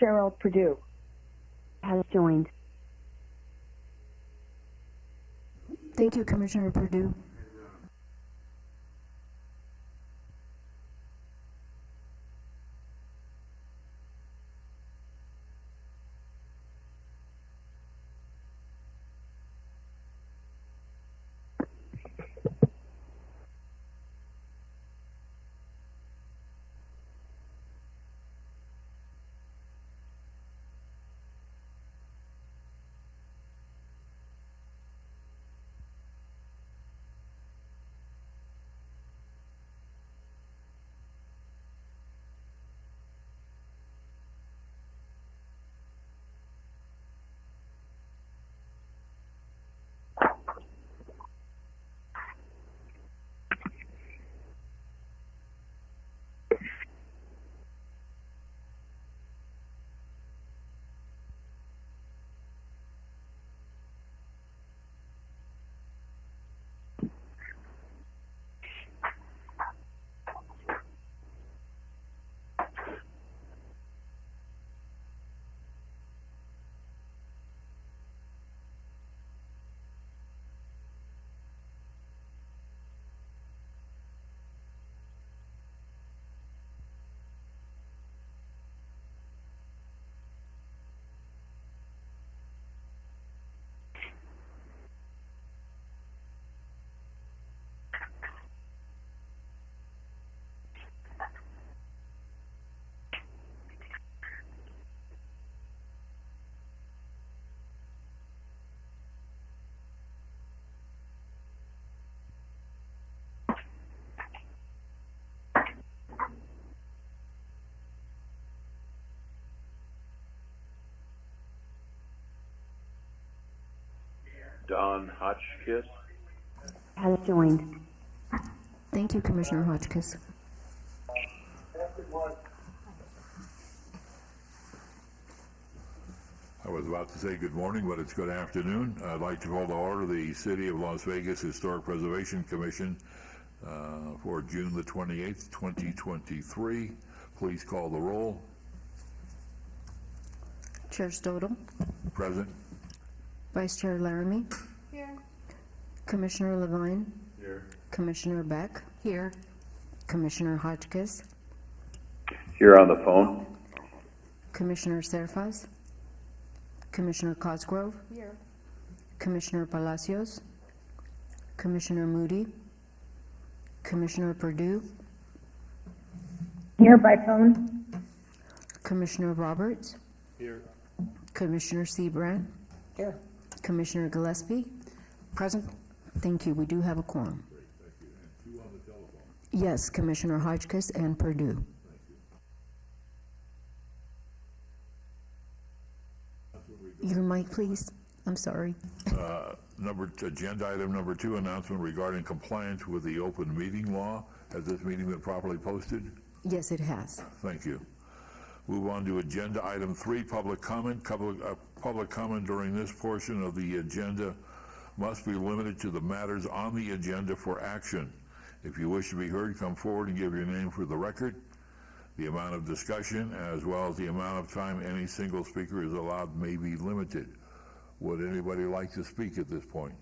Cheryl Purdue has joined. Thank you, Commissioner Purdue. Don Hotchkiss has joined. Thank you, Commissioner Hotchkiss. I was about to say good morning, but it's good afternoon. I'd like to call to order the City of Las Vegas Historic Preservation Commission for June the 28th, 2023. Please call the roll. Chair Stodel. Present. Vice Chair Laramie. Here. Commissioner Levine. here. Commissioner Beck. Here. Commissioner Hotchkiss. Here on the phone. Commissioner Serfaz. Commissioner Cosgrove. Here. Commissioner Palacios. Commissioner Moody. Commissioner Purdue. Here by phone. Commissioner Roberts. Here. Commissioner Seabrand. Here. Commissioner Gillespie. Present. Thank you. We do have a quorum. Two on the telephone. Yes, Commissioner Hotchkiss and Purdue. Your mic, please. I'm sorry. Agenda item number 2, announcement regarding compliance with the open meeting law. Has this meeting been properly posted? Yes, it has. Thank you. Move on to agenda item 3, public comment. Public comment during this portion of the agenda must be limited to the matters on the agenda for action. If you wish to be heard, come forward and give your name for the record. The amount of discussion, as well as the amount of time any single speaker is allowed, may be limited. Would anybody like to speak at this point?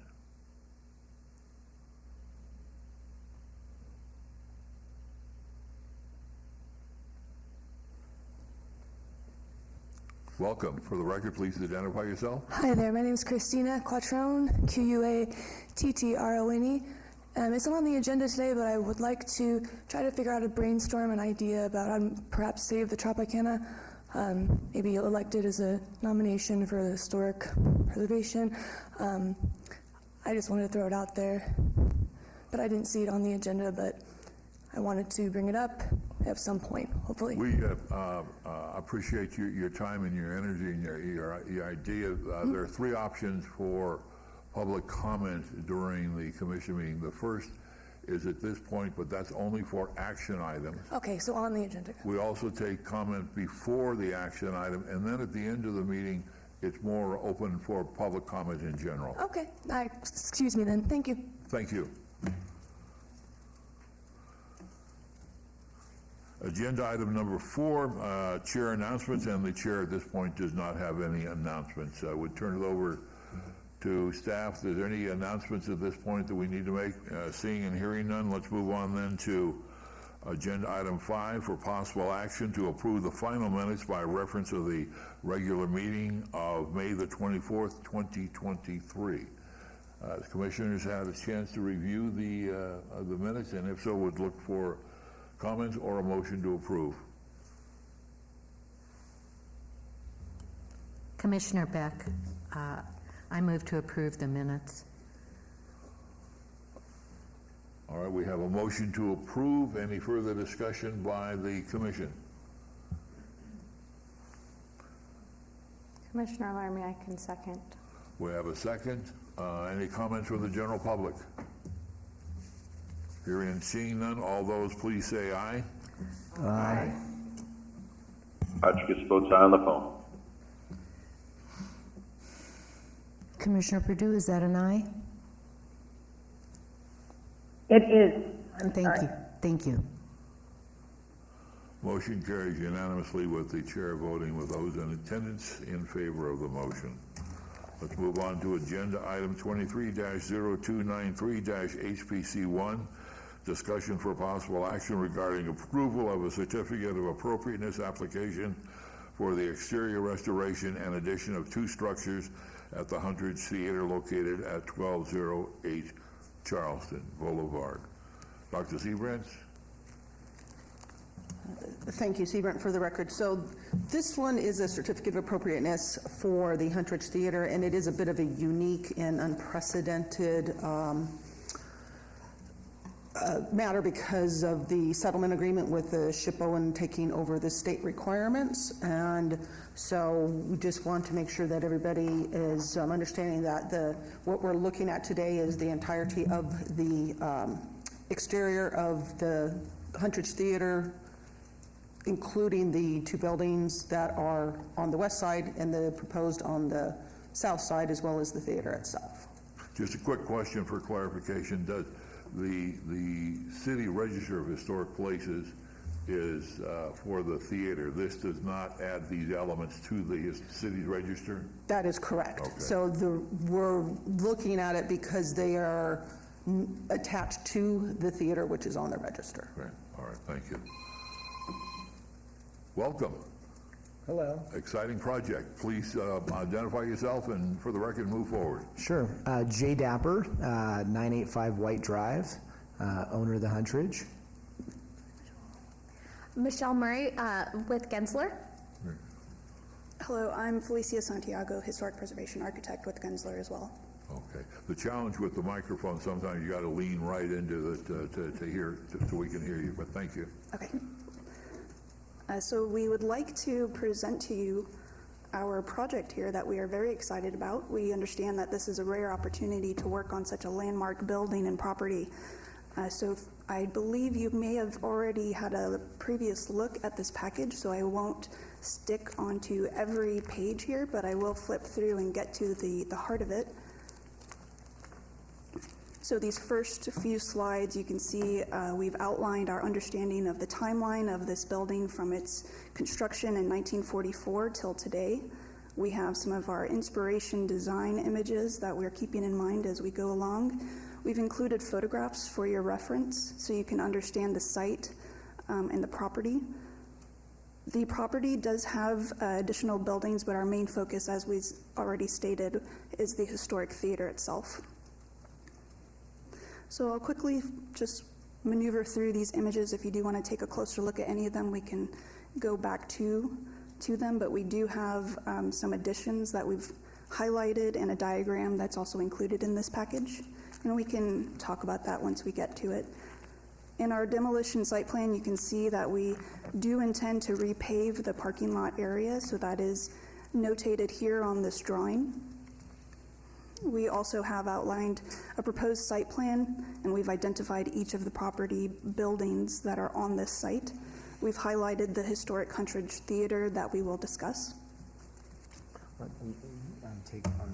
Welcome. For the record, please identify yourself. Hi there, my name is Christina Quattrone, Quattrone. It's not on the agenda today, but I would like to try to figure out a brainstorm an idea about how to perhaps save the Tropicana, maybe elected as a nomination for the historic preservation. I just wanted to throw it out there, but I didn't see it on the agenda, but I wanted to bring it up at some point, hopefully. We appreciate your time and your energy and your idea. There are 3 options for public comment during the commission meeting. The first is at this point, but that's only for action items. Okay, so on the agenda. We also take comment before the action item, and then at the end of the meeting, it's more open for public comment in general. Okay, excuse me then, thank you. Thank you. Agenda item number 4, chair announcements, and the chair at this point does not have any announcements. I would turn it over to staff. Is there any announcements at this point that we need to make? Seeing and hearing none, let's move on then to agenda item 5 for possible action to approve the final minutes by reference of the regular meeting of May the 24th, 2023. The commissioners had a chance to review the minutes, and if so, would look for comments or a motion to approve. Commissioner Beck, I move to approve the minutes. All right, we have a motion to approve. Any further discussion by the commission? Commissioner Laramie, I can second. We have a second. Any comments from the general public? Hearing and seeing none, all those please say aye. Aye. Hotchkiss votes aye on the phone. Commissioner Perdue, is that an aye? It is. Thank you. Motion carries unanimously with the chair voting with those in attendance in favor of the motion. Let's move on to agenda item 23-0293-HPC1, discussion for possible action regarding approval of a certificate of appropriateness application for the exterior restoration and addition of 2 structures at the Huntridge Theater located at 1208 Charleston Boulevard. Dr. Seabrantz? Thank you, Seabrant, for the record. So this one is a certificate of appropriateness for the Huntridge Theater, and it is a bit of a unique and unprecedented matter because of the settlement agreement with the SHPO and taking over the state requirements. And so we just want to make sure that everybody is understanding that what we're looking at today is the entirety of the exterior of the Huntridge Theater, including the 2 buildings that are on the west side and the proposed on the south side, as well as the theater itself. Just a quick question for clarification. Does the City Register of Historic Places is for the theater? This does not add these elements to the city's register? That is correct. Okay. So we're looking at it because they are attached to the theater, which is on the register. Great. All right, thank you. Welcome. Hello. Exciting project. Please identify yourself and, for the record, move forward. Sure. Jay Dapper, 985 White Drive, owner of the Huntridge. Michelle Murray with Gensler. Hello, I'm Felicia Santiago, Historic Preservation Architect with Gensler as well. Okay. The challenge with the microphone, sometimes you got to lean right into it to hear, so we can hear you, but thank you. Okay. So we would like to present to you our project here that we are very excited about. We understand that this is a rare opportunity to work on such a landmark building and property. So I believe you may have already had a previous look at this package, so I won't stick onto every page here, but I will flip through and get to the heart of it. So these first few slides, you can see we've outlined our understanding of the timeline of this building from its construction in 1944 till today. We have some of our inspiration design images that we're keeping in mind as we go along. We've included photographs for your reference so you can understand the site and the property. The property does have additional buildings, but our main focus, as we already stated, is the historic theater itself. So I'll quickly just maneuver through these images. If you do want to take a closer look at any of them, we can go back to them, but we do have some additions that we've highlighted in a diagram that's also included in this package, and we can talk about that once we get to it. In our demolition site plan, you can see that we do intend to repave the parking lot area, so that is notated here on this drawing. We also have outlined a proposed site plan, and we've identified each of the property buildings that are on this site. We've highlighted the historic Huntridge Theater that we will discuss. Take on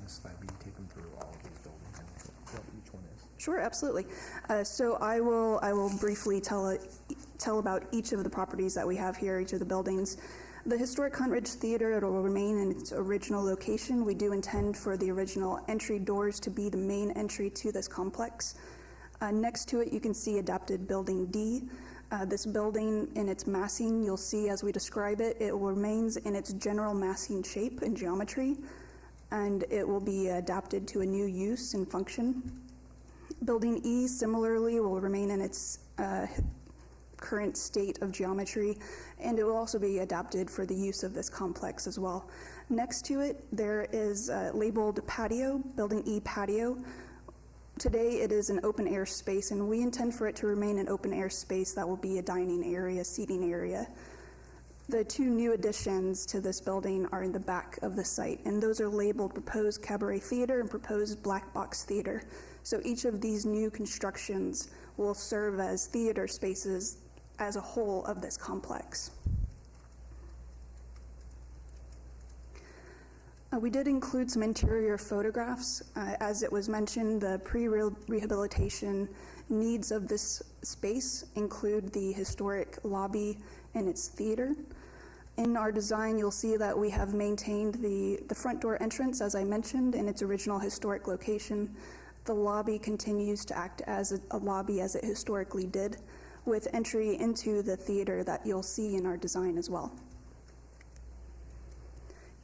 this slide, will you take them through all of these buildings and what each one is? Sure, absolutely. So I will briefly tell tell about each of the properties that we have here, each of the buildings. The historic Hunt Ridge Theater, it will remain in its original location. We do intend for the original entry doors to be the main entry to this complex. Next to it, you can see adapted Building D. This building in its massing, you'll see as we describe it, it remains in its general massing shape and geometry, and it will be adapted to a new use and function. Building E similarly will remain in its current state of geometry, and it will also be adapted for the use of this complex as well. Next to it, there is labeled patio, Building E patio. Today it is an open air space, and we intend for it to remain an open air space that will be a dining area, seating area. The two new additions to this building are in the back of the site, and those are labeled proposed cabaret theater and proposed black box theater. So each of these new constructions will serve as theater spaces as a whole of this complex. We did include some interior photographs. As it was mentioned, the pre-rehabilitation needs of this space include the historic lobby and its theater. In our design, you'll see that we have maintained the front door entrance, as I mentioned, in its original historic location. The lobby continues to act as a lobby as it historically did, with entry into the theater that you'll see in our design as well.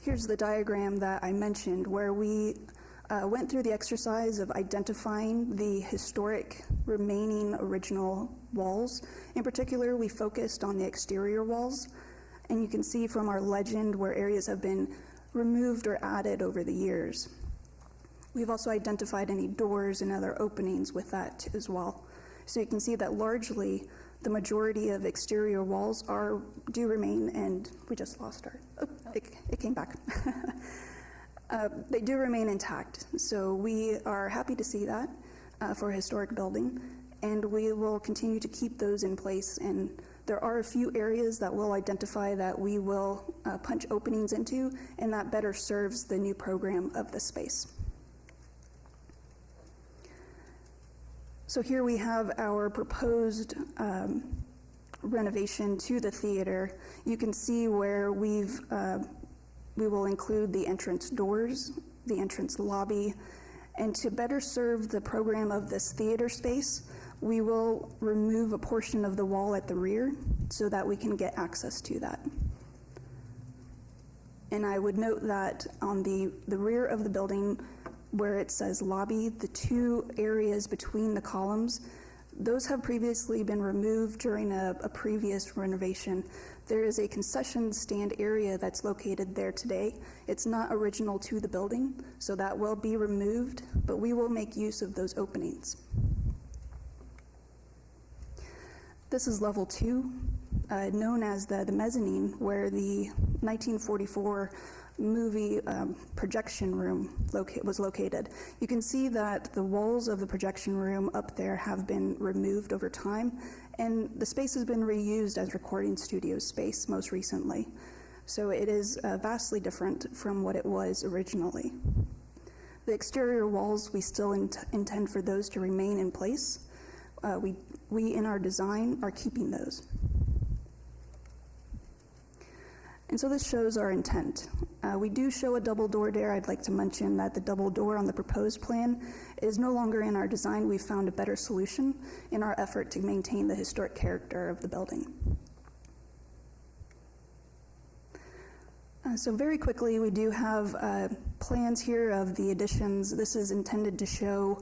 Here's the diagram that I mentioned where we went through the exercise of identifying the historic remaining original walls. In particular, we focused on the exterior walls, and you can see from our legend where areas have been removed or added over the years. We've also identified any doors and other openings with that as well. So you can see that largely the majority of exterior walls do remain, and we just lost our, it came back. They do remain intact. So we are happy to see that for a historic building, and we will continue to keep those in place. And there are a few areas that we'll identify that we will punch openings into, and that better serves the new program of the space. So here we have our proposed renovation to the theater. You can see where we will include the entrance doors, the entrance lobby, and to better serve the program of this theater space, we will remove a portion of the wall at the rear so that we can get access to that. And I would note that on the rear of the building, where it says lobby, the two areas between the columns, those have previously been removed during a previous renovation. There is a concession stand area that's located there today. It's not original to the building, so that will be removed, but we will make use of those openings. This is level 2, known as the mezzanine, where the 1944 movie projection room was located. You can see that the walls of the projection room up there have been removed over time, and the space has been reused as recording studio space most recently. So it is vastly different from what it was originally. The exterior walls, we still intend for those to remain in place. We in our design are keeping those. And so this shows our intent. We do show a double door there. I'd like to mention that the double door on the proposed plan is no longer in our design. We've found a better solution in our effort to maintain the historic character of the building. So very quickly, we do have plans here of the additions. This is intended to show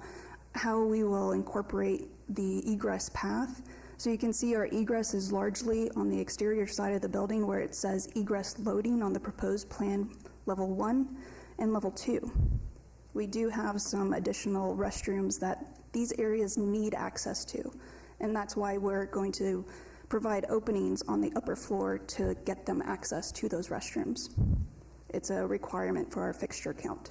how we will incorporate the egress path. So you can see our egress is largely on the exterior side of the building where it says egress loading on the proposed plan level 1 and level 2. We do have some additional restrooms that these areas need access to, and that's why we're going to provide openings on the upper floor to get them access to those restrooms. It's a requirement for our fixture count.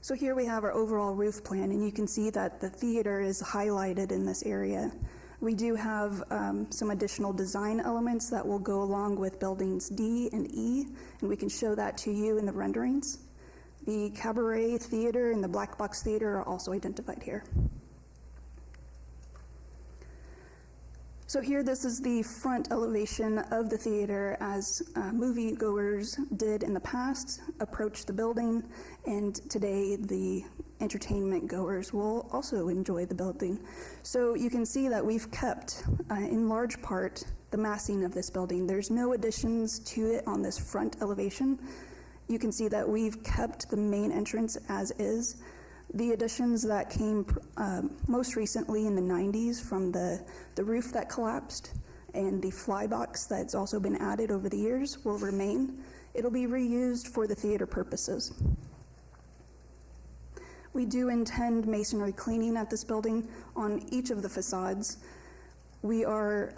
So here we have our overall roof plan, and you can see that the theater is highlighted in this area. We do have some additional design elements that will go along with buildings D and E, and we can show that to you in the renderings. The cabaret theater and the black box theater are also identified here. So here, this is the front elevation of the theater as moviegoers did in the past, approach the building, and today the entertainment goers will also enjoy the building. So you can see that we've kept, in large part, the massing of this building. There's no additions to it on this front elevation. You can see that we've kept the main entrance as is. The additions that came most recently in the 90s from the roof that collapsed and the fly box that's also been added over the years will remain. It'll be reused for the theater purposes. We do intend masonry cleaning at this building on each of the facades. We are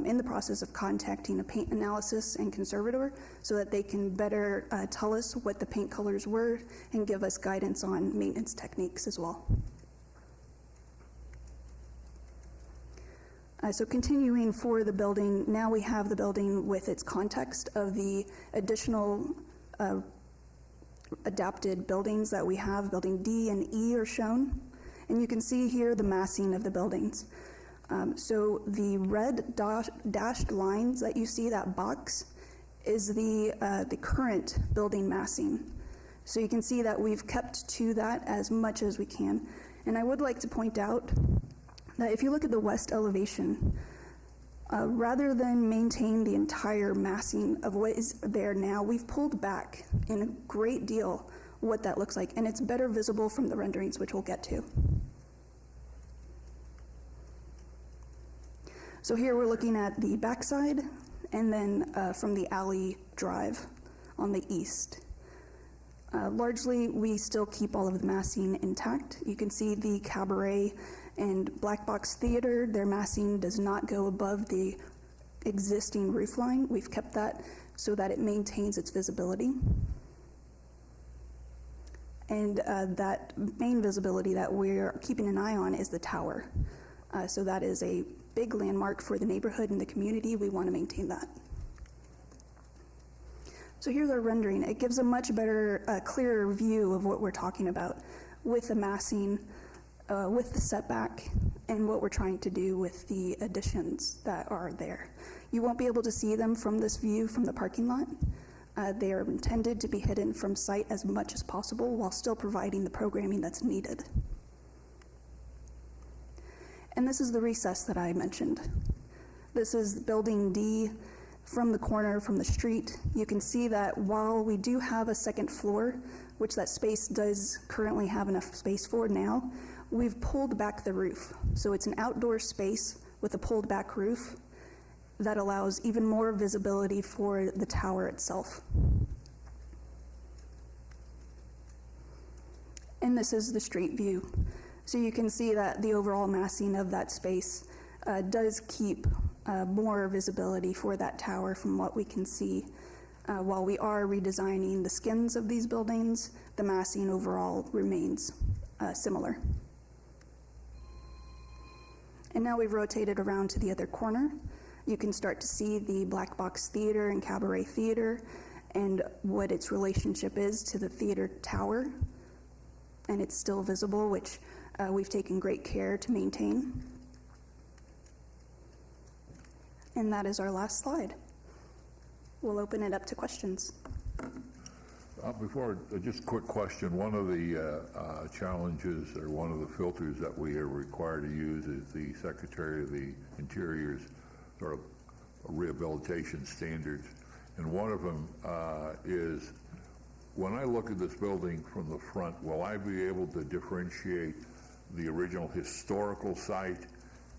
in the process of contacting a paint analysis and conservator so that they can better tell us what the paint colors were and give us guidance on maintenance techniques as well. So continuing for the building, now we have the building with its context of the additional adapted buildings that we have. Building D and E are shown, and you can see here the massing of the buildings. So the red dashed lines that you see, that box, is the current building massing. So you can see that we've kept to that as much as we can. And I would like to point out that if you look at the west elevation, rather than maintain the entire massing of what is there now, we've pulled back in a great deal what that looks like, and it's better visible from the renderings, which we'll get to. So here we're looking at the backside, and then from the alley drive on the east. Largely, we still keep all of the massing intact. You can see the cabaret and black box theater, their massing does not go above the existing roof line. We've kept that so that it maintains its visibility. And that main visibility that we're keeping an eye on is the tower. So that is a big landmark for the neighborhood and the community. We want to maintain that. So here's our rendering. It gives a much better, clearer view of what we're talking about with the massing, with the setback, and what we're trying to do with the additions that are there. You won't be able to see them from this view from the parking lot. They are intended to be hidden from sight as much as possible while still providing the programming that's needed. And this is the recess that I mentioned. This is building D from the corner, from the street. You can see that while we do have a second floor, which that space does currently have enough space for now, we've pulled back the roof. So it's an outdoor space with a pulled back roof that allows even more visibility for the tower itself. And this is the street view. So you can see that the overall massing of that space does keep more visibility for that tower from what we can see. While we are redesigning the skins of these buildings, the massing overall remains similar. And now we've rotated around to the other corner. You can start to see the black box theater and cabaret theater and what its relationship is to the theater tower. And it's still visible, which we've taken great care to maintain. And that is our last slide. We'll open it up to questions. Before, just a quick question. One of the challenges, or one of the filters that we are required to use is the Secretary of the Interior's sort of rehabilitation standards. And one of them is, when I look at this building from the front, will I be able to differentiate the original historical site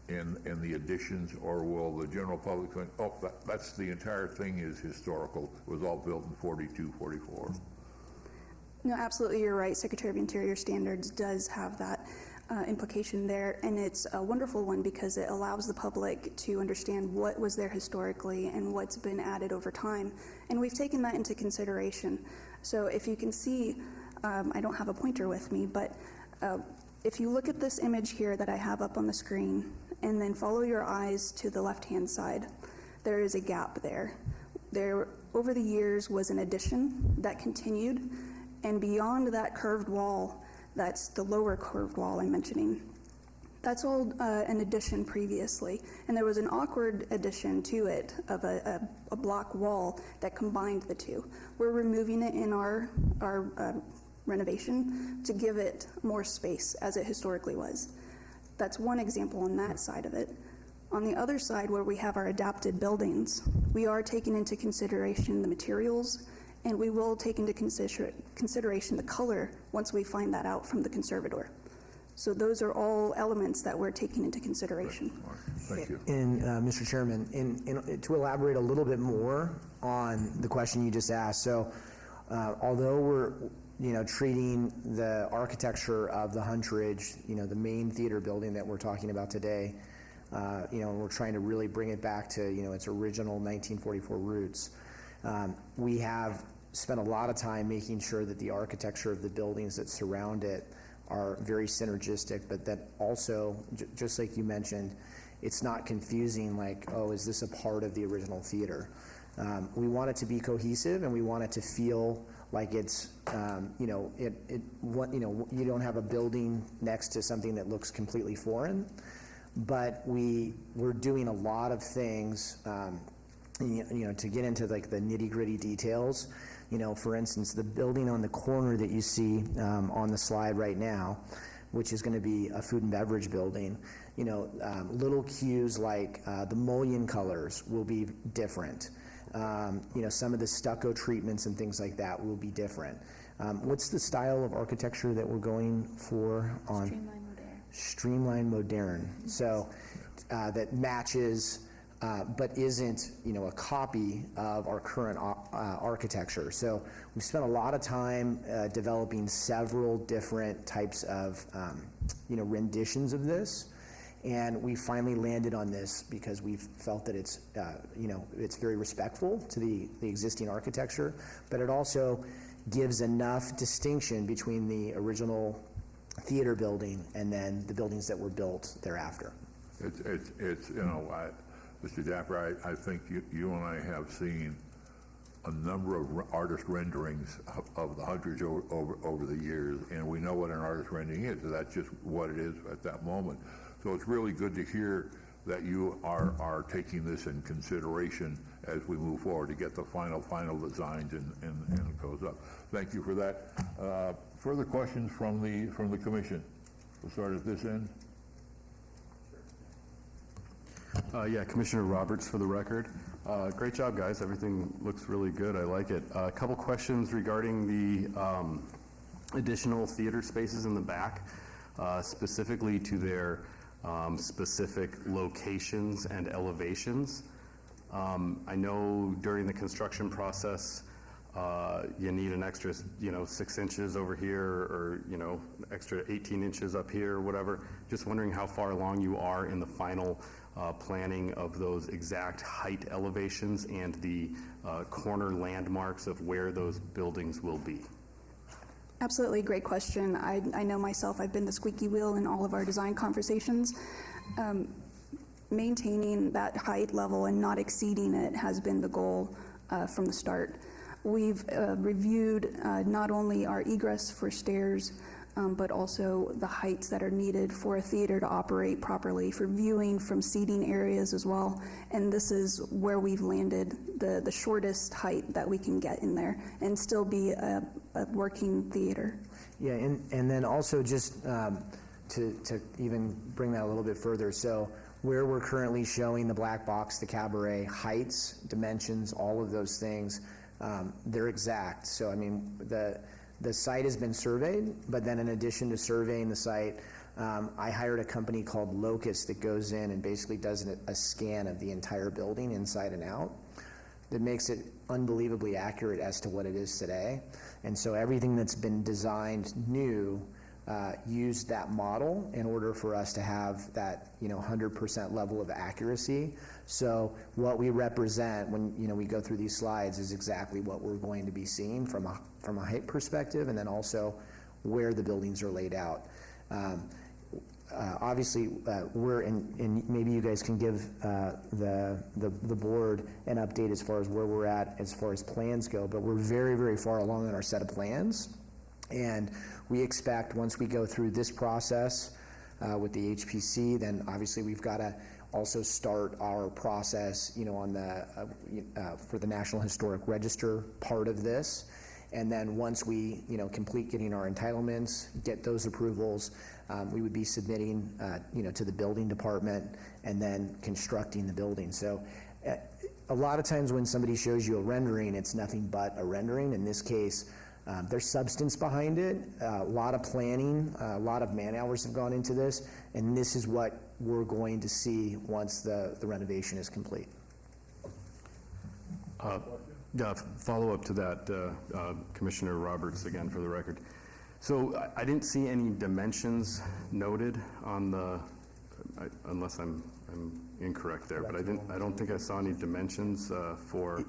and the additions, or will the general public think, oh, that's the entire thing is historical, it was all built in 42, 44? No, absolutely, you're right. Secretary of Interior Standards does have that implication there, and it's a wonderful one because it allows the public to understand what was there historically and what's been added over time, and we've taken that into consideration. So if you can see, I don't have a pointer with me, but if you look at this image here that I have up on the screen, and then follow your eyes to the left-hand side, there is a gap there. There, over the years, was an addition that continued, and beyond that curved wall, that's the lower curved wall I'm mentioning, That's all an addition previously, and there was an awkward addition to it of a block wall that combined the two. We're removing it in our renovation to give it more space as it historically was. That's one example on that side of it. On the other side, where we have our adapted buildings, we are taking into consideration the materials, and we will take into consideration the color once we find that out from the conservator. So those are all elements that we're taking into consideration. Thank you. And Mr. Chairman, to elaborate a little bit more on the question you just asked, so although we're treating the architecture of the Huntridge, the main theater building that we're talking about today, we're trying to really bring it back to its original 1944 roots. We have spent a lot of time making sure that the architecture of the buildings that surround it are very synergistic, but that also, just like you mentioned, it's not confusing like, oh, is this a part of the original theater? We want it to be cohesive, and we want it to feel like it's, you don't have a building next to something that looks completely foreign, but we're doing a lot of things, to get into like the nitty-gritty details. For instance, the building on the corner that you see on the slide right now, which is going to be a food and beverage building, little cues like the mullion colors will be different. Some of the stucco treatments and things like that will be different. What's the style of architecture that we're going for on? Streamline modern. Streamline modern. So that matches but isn't, a copy of our current architecture. So we've spent a lot of time developing several different types of, renditions of this, and we finally landed on this because we felt that it's, it's very respectful to the existing architecture, but it also gives enough distinction between the original theater building and then the buildings that were built thereafter. It's Mr. Dapper, I think you and I have seen a number of artist renderings of the Huntridge over the years, and we know what an artist rendering is. So that's just what it is at that moment. So it's really good to hear that you are taking this in consideration as we move forward to get the final designs and it goes up. Thank you for that. Further questions from the commission? We'll start at this end. Yeah, Commissioner Roberts for the record. Great job, guys. Everything looks really good. I like it. A couple questions regarding the additional theater spaces in the back, specifically to their specific locations and elevations. I know during the construction process, you need an extra, 6 inches over here, or extra 18 inches up here, or whatever. Just wondering how far along you are in the final planning of those exact height elevations and the corner landmarks of where those buildings will be. Absolutely, great question. I know myself, I've been the squeaky wheel in all of our design conversations. Maintaining that height level and not exceeding it has been the goal from the start. We've reviewed not only our egress for stairs, but also the heights that are needed for a theater to operate properly, for viewing from seating areas as well. And this is where we've landed, the shortest height that we can get in there and still be a working theater. Yeah, and then also just to even bring that a little bit further, so where we're currently showing the black box, the cabaret, heights, dimensions, all of those things, they're exact. So, I mean, the site has been surveyed, but then in addition to surveying the site, I hired a company called Locust that goes in and basically does a scan of the entire building inside and out that makes it unbelievably accurate as to what it is today. And so everything that's been designed new used that model in order for us to have that 100% level of accuracy. So what we represent when we go through these slides is exactly what we're going to be seeing from a height perspective, and then also where the buildings are laid out. Obviously, we're in, maybe you guys can give the board an update as far as where we're at as far as plans go, but we're very, very far along in our set of plans. And we expect once we go through this process, with the HPC. Then obviously we've got to also start our process, on the for the National Historic Register part of this. And then once we, complete getting our entitlements, get those approvals, we would be submitting, to the building department and then constructing the building. So a lot of times when somebody shows you a rendering, it's nothing but a rendering. In this case, there's substance behind it, a lot of planning, a lot of man hours have gone into this, and this is what we're going to see once the renovation is complete. Yeah, follow up to that, Commissioner Roberts, again, for the record. So I didn't see any dimensions noted on the, unless I'm incorrect there, but I don't think I saw any dimensions for.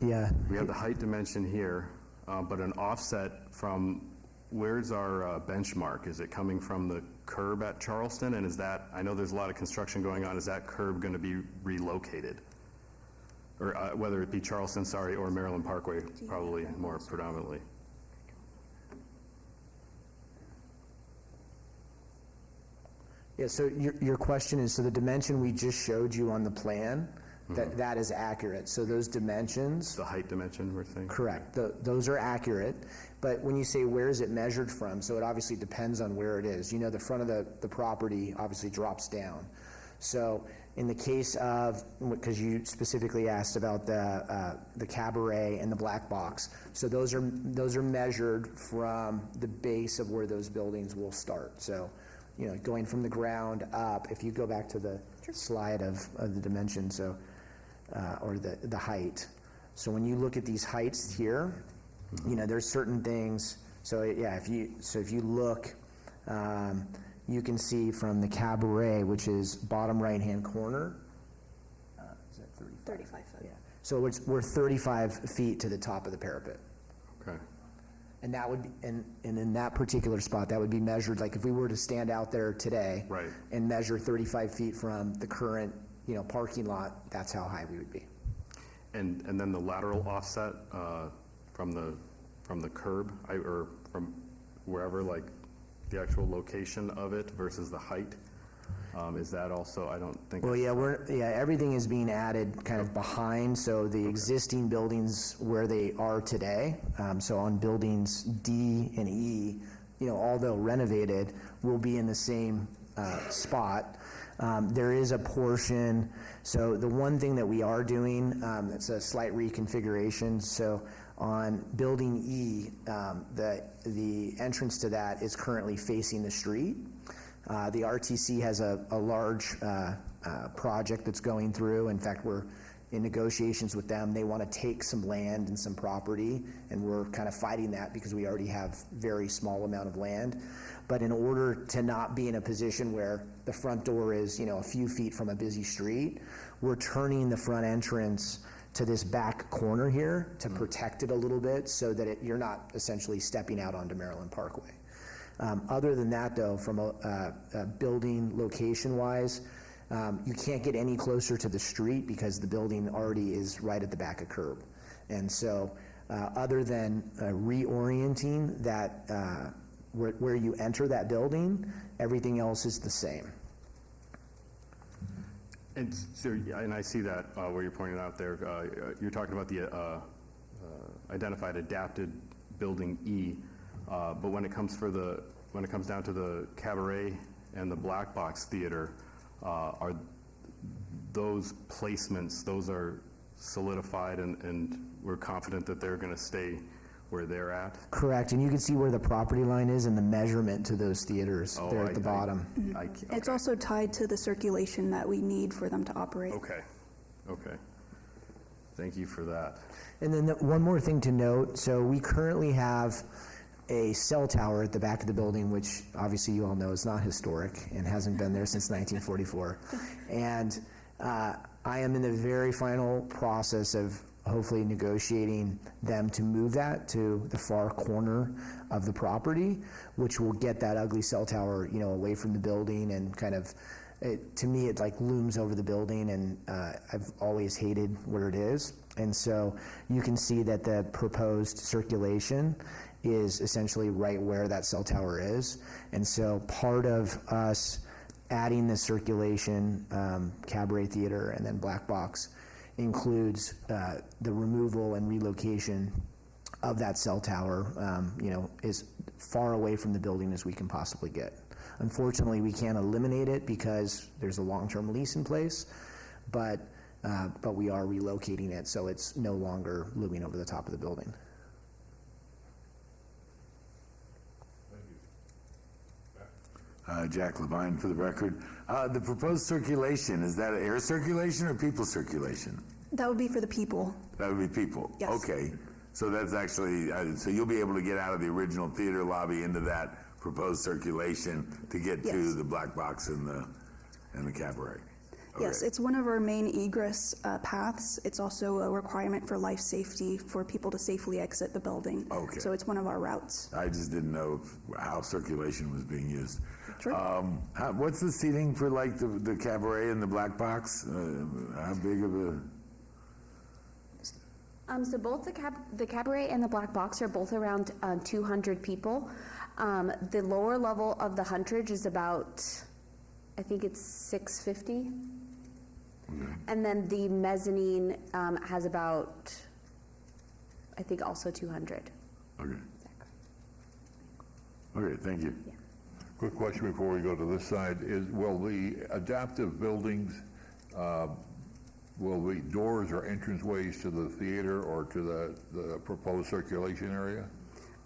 Yeah. We have the height dimension here, but an offset from, where's our benchmark? Is it coming from the curb at Charleston? And is that, I know there's a lot of construction going on, is that curb going to be relocated? Or whether it be Charleston, or Maryland Parkway, probably more predominantly. Yeah, so your question is, so the dimension we just showed you on the plan, that is accurate. So those dimensions. The height dimension, we're saying? Correct. Those are accurate. But when you say where is it measured from, so it obviously depends on where it is. The front of the property obviously drops down. So in the case of, because you specifically asked about the cabaret and the black box, so those are measured from the base of where those buildings will start. So, going from the ground up, if you go back to the slide of the dimension, so or the height. So when you look at these heights here, there's certain things. So yeah, if you look. You can see from the cabaret, which is bottom right-hand corner. Is that 35? 35 foot. Yeah. So we're 35 feet to the top of the parapet. Okay. And that would be, and in that particular spot, that would be measured, like if we were to stand out there today right, and measure 35 feet from the current, parking lot, that's how high we would be. And then the lateral offset from the curb, or from wherever, like the actual location of it versus the height, is that also, I don't think. Well, yeah, everything is being added kind of behind, so the existing buildings where they are today, so on buildings D and E, although renovated, will be in the same spot. There is a portion, so the one thing that we are doing, it's a slight reconfiguration, so on building E, the entrance to that is currently facing the street. The RTC has a large project that's going through. In fact, we're in negotiations with them. They want to take some land and some property, and we're kind of fighting that because we already have very small amount of land. But in order to not be in a position where the front door is, a few feet from a busy street, we're turning the front entrance to this back corner here to protect it a little bit so that you're not essentially stepping out onto Maryland Parkway. Other than that, though, from a building location-wise, you can't get any closer to the street because the building already is right at the back of curb. And so other than reorienting that where you enter that building, everything else is the same. And so, and I see that where you're pointing out there, you're talking about the identified adapted building E, but when it comes down to the cabaret and the black box theater, are those placements, those are solidified and we're confident that they're going to stay where they're at? Correct, and you can see where the property line is and the measurement to those theaters there at the bottom. It's also tied to the circulation that we need for them to operate. Okay. Thank you for that. And then one more thing to note, so we currently have a cell tower at the back of the building, which obviously you all know is not historic and hasn't been there since 1944. And I am in the very final process of hopefully negotiating them to move that to the far corner of the property, which will get that ugly cell tower, away from the building and kind of, to me, it like looms over the building, and I've always hated where it is. And so you can see that the proposed circulation is essentially right where that cell tower is. And so part of us adding the circulation, cabaret theater, and then black box includes the removal and relocation of that cell tower, as far away from the building as we can possibly get. Unfortunately, we can't eliminate it because there's a long-term lease in place, but we are relocating it so it's no longer looming over the top of the building. Jack Levine for the record. The proposed circulation, is that air circulation or people circulation? That would be for the people. That would be people? Yes. Okay. So that's actually, so you'll be able to get out of the original theater lobby into that proposed circulation to get to Yes. the black box and the cabaret? Yes, Okay. it's one of our main egress paths. It's also a requirement for life safety for people to safely exit the building. Okay. So it's one of our routes. I just didn't know how circulation was being used. Sure. What's the seating for like the cabaret and the black box? How big of a? So both the cabaret and the black box are both around 200 people. The lower level of the Huntridge is about, I think it's 650. Okay. And then the mezzanine has about, I think also 200. Okay. Okay, thank you. Yeah. Quick question before we go to this side is, will the adaptive buildings, will the doors or entranceways to the theater or to the proposed circulation area?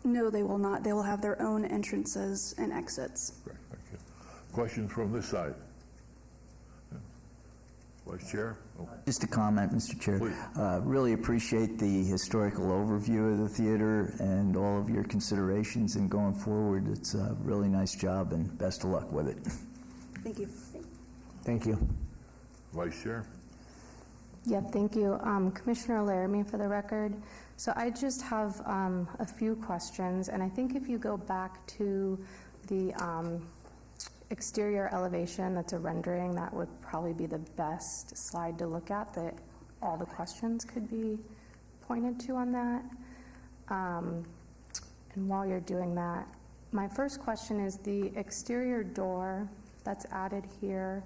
No, they will not. They will have their own entrances and exits. Great, thank you. Questions from this side? Vice Chair? Oh, Just a comment, Mr. Chair. Please. Really appreciate the historical overview of the theater and all of your considerations in going forward. It's a really nice job, and best of luck with it. Thank you. Thank you. Vice Chair? Yeah, thank you. Commissioner Laramie for the record. So I just have a few questions, and I think if you go back to the exterior elevation, that's a rendering, that would probably be the best slide to look at, that all the questions could be pointed to on that. And while you're doing that, my first question is the exterior door that's added here,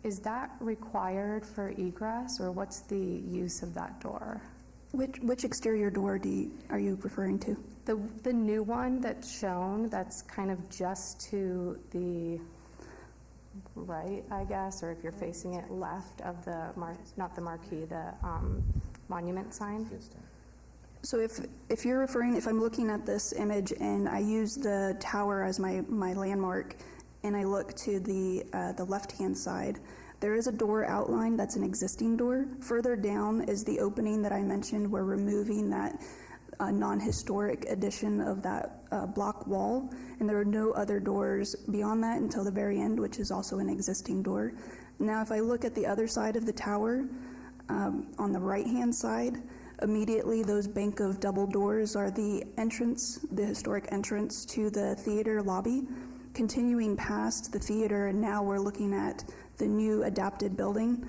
is that required for egress, or what's the use of that door? Which exterior door are you referring to? The new one that's shown, that's kind of just to the right, I guess, or if you're facing it left of the, not the marquee, the monument sign. So if you're referring, if I'm looking at this image and I use the tower as my landmark, and I look to the left-hand side, there is a door outlined that's an existing door. Further down is the opening that I mentioned. We're removing that non-historic addition of that block wall, and there are no other doors beyond that until the very end, which is also an existing door. Now, if I look at the other side of the tower, on the right-hand side, immediately those bank of double doors are the entrance, the historic entrance to the theater lobby. Continuing past the theater, and now we're looking at the new adapted building.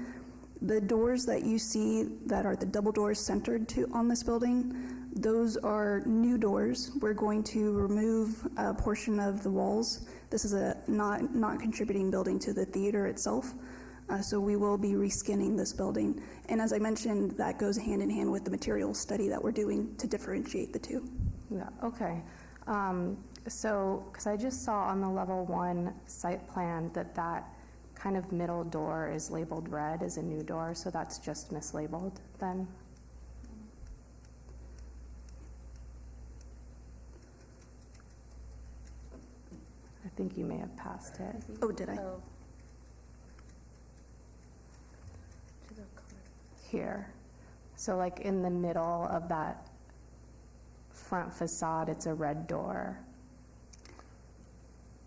The doors that you see that are the double doors centered on this building, those are new doors. We're going to remove a portion of the walls. This is a not contributing building to the theater itself, so we will be reskinning this building. And as I mentioned, that goes hand in hand with the material study that we're doing to differentiate the two. Yeah, okay. So, because I just saw on the level 1 site plan that kind of middle door is labeled red as a new door, so that's just mislabeled then? I think you may have passed it. Oh, did I? Here. So like in the middle of that front facade, it's a red door.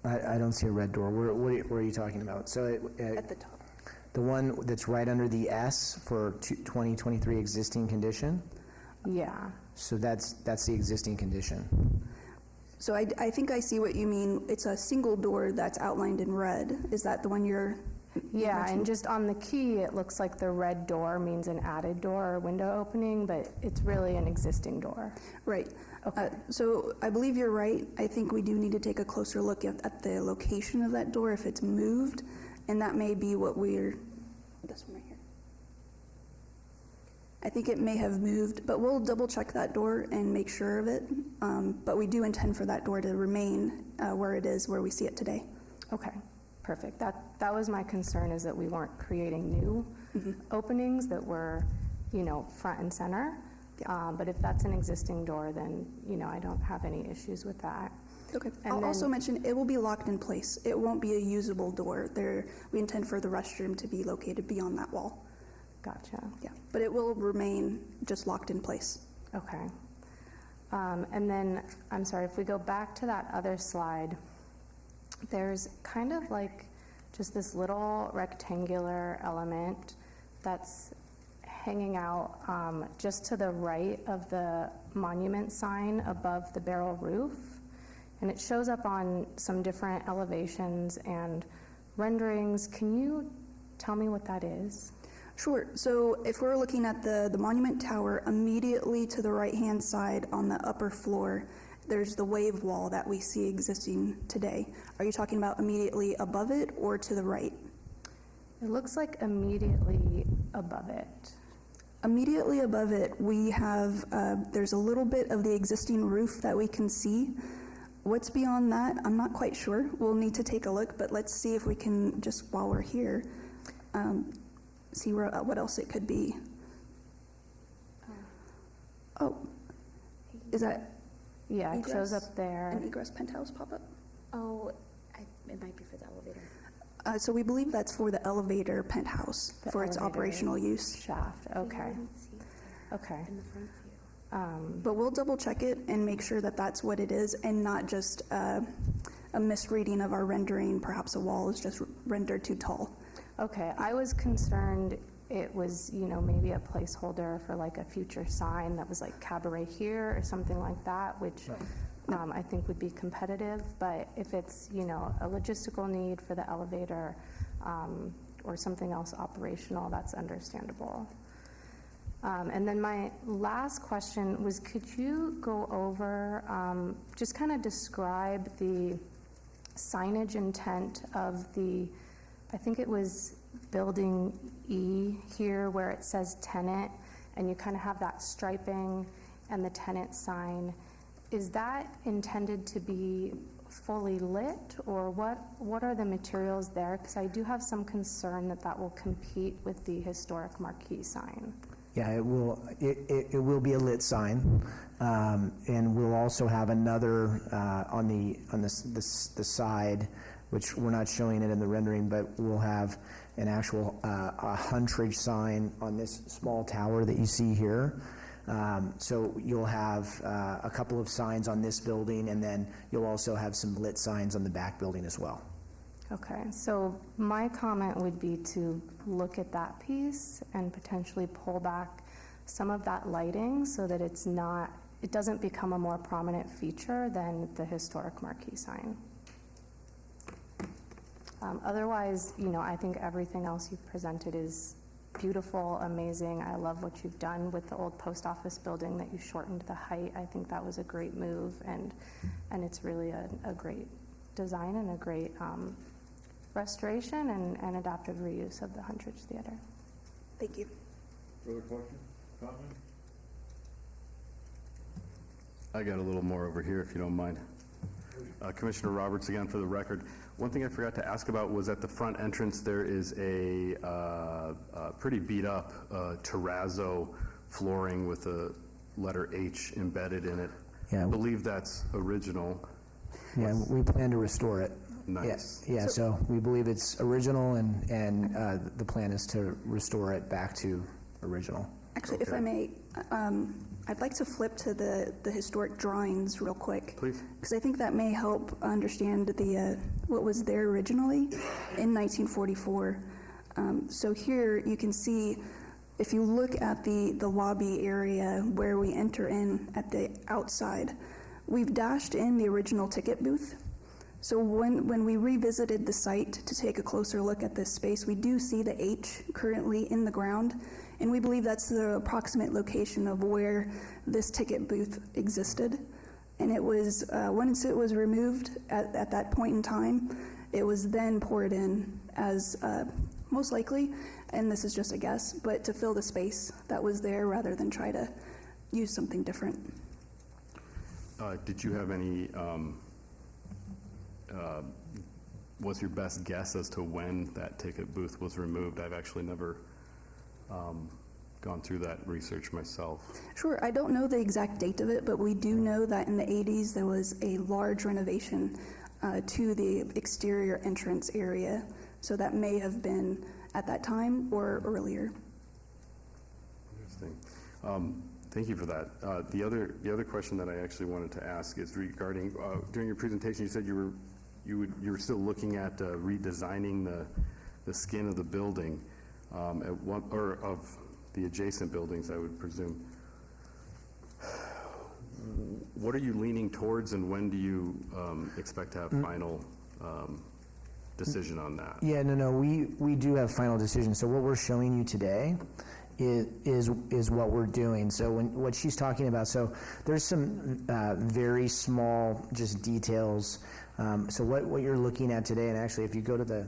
I don't see a red door. Where are you talking about? So At the top. the one that's right under the S for 2023 existing condition? Yeah. So that's the existing condition. So I think I see what you mean. It's a single door that's outlined in red. Is that the one you're Yeah, mentioning? and just on the key, it looks like the red door means an added door or window opening, but it's really an existing door. Right. Okay. So I believe you're right. I think we do need to take a closer look at the location of that door, if it's moved, and that may be what this one right here. I think it may have moved, but we'll double check that door and make sure of it. But we do intend for that door to remain where it is, where we see it today. Okay, perfect. That was my concern, is that we weren't creating new openings that were, front and center. But if that's an existing door, then, I don't have any issues with that. Okay. And I'll also mention it will be locked in place. It won't be a usable door. We intend for the restroom to be located beyond that wall. Gotcha. Yeah, but it will remain just locked in place. Okay. And then, I'm sorry, if we go back to that other slide, there's kind of like just this little rectangular element that's hanging out just to the right of the monument sign above the barrel roof. And it shows up on some different elevations and renderings. Can you tell me what that is? Sure. So if we're looking at the monument tower, immediately to the right-hand side on the upper floor, there's the wave wall that we see existing today. Are you talking about immediately above it or to the right? It looks like immediately above it. Immediately above it, we have, there's a little bit of the existing roof that we can see. What's beyond that, I'm not quite sure. We'll need to take a look, but let's see if we can, just while we're here, see what else it could be. Oh, is that? Yeah, egress? it shows up there. An egress penthouse pop-up? Oh, it might be for the elevator. So we believe that's for the elevator penthouse for its operational use. Shaft, okay. Okay. In the front view. But we'll double check it and make sure that that's what it is and not just a misreading of our rendering. Perhaps a wall is just rendered too tall. Okay, I was concerned it was, maybe a placeholder for like a future sign that was like cabaret here or something like that, which I think would be competitive. But if it's, a logistical need for the elevator or something else operational, that's understandable. And then my last question was, could you go over, just kind of describe the signage intent of I think it was building E here where it says tenant, and you kind of have that striping and the tenant sign. Is that intended to be fully lit, or what are the materials there? Because I do have some concern that will compete with the historic marquee sign. Yeah, it will. It will be a lit sign, and we'll also have another on the side, which we're not showing it in the rendering, but we'll have an actual a hunterage sign on this small tower that you see here. So you'll have a couple of signs on this building, and then you'll also have some lit signs on the back building as well. Okay, so my comment would be to look at that piece and potentially pull back some of that lighting so that it doesn't become a more prominent feature than the historic marquee sign. Otherwise, I think everything else you've presented is beautiful, amazing. I love what you've done with the old post office building, that you shortened the height. I think that was a great move, and it's really a great design and a great restoration and adaptive reuse of the Hunterage Theater. Thank you. Further questions, comments? I got a little more over here, if you don't mind. Commissioner Roberts, again, for the record. One thing I forgot to ask about was at the front entrance, there is a pretty beat up terrazzo flooring with a letter H embedded in it. Yeah. I believe that's original. Yeah, we plan to restore it. Nice. Yeah, so we believe it's original, and the plan is to restore it back to original. Actually, if I may, I'd like to flip to the historic drawings real quick. Please. Because I think that may help understand what was there originally in 1944. So here you can see, if you look at the lobby area where we enter in at the outside, we've dashed in the original ticket booth. So when we revisited the site to take a closer look at this space, we do see the H currently in the ground, and we believe that's the approximate location of where this ticket booth existed. And it was, once it was removed at that point in time, it was then poured in as most likely, and this is just a guess, but to fill the space that was there rather than try to use something different. Did you have any, what's your best guess as to when that ticket booth was removed? I've actually never gone through that research myself. Sure, I don't know the exact date of it, but we do know that in the 80s there was a large renovation to the exterior entrance area, so that may have been at that time or earlier. Interesting. Thank you for that. The other question that I actually wanted to ask is regarding during your presentation, you said you were still looking at redesigning the skin of the building or of the adjacent buildings, I would presume. What are you leaning towards, and when do you expect to have final decision on that? Yeah, no, we do have final decision. So what we're showing you today is what we're doing. So what she's talking about, so there's some very small just details. So what you're looking at today, and actually if you go to the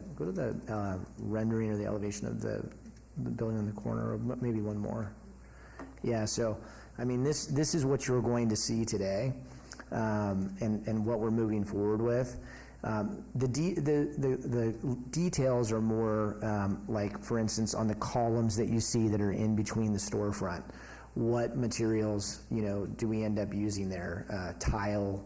rendering or the elevation of the building in the corner, or maybe one more. Yeah, so I mean this is what you're going to see today, and what we're moving forward with. The details are more like, for instance, on the columns that you see that are in between the storefront. What materials, do we end up using there? Tile,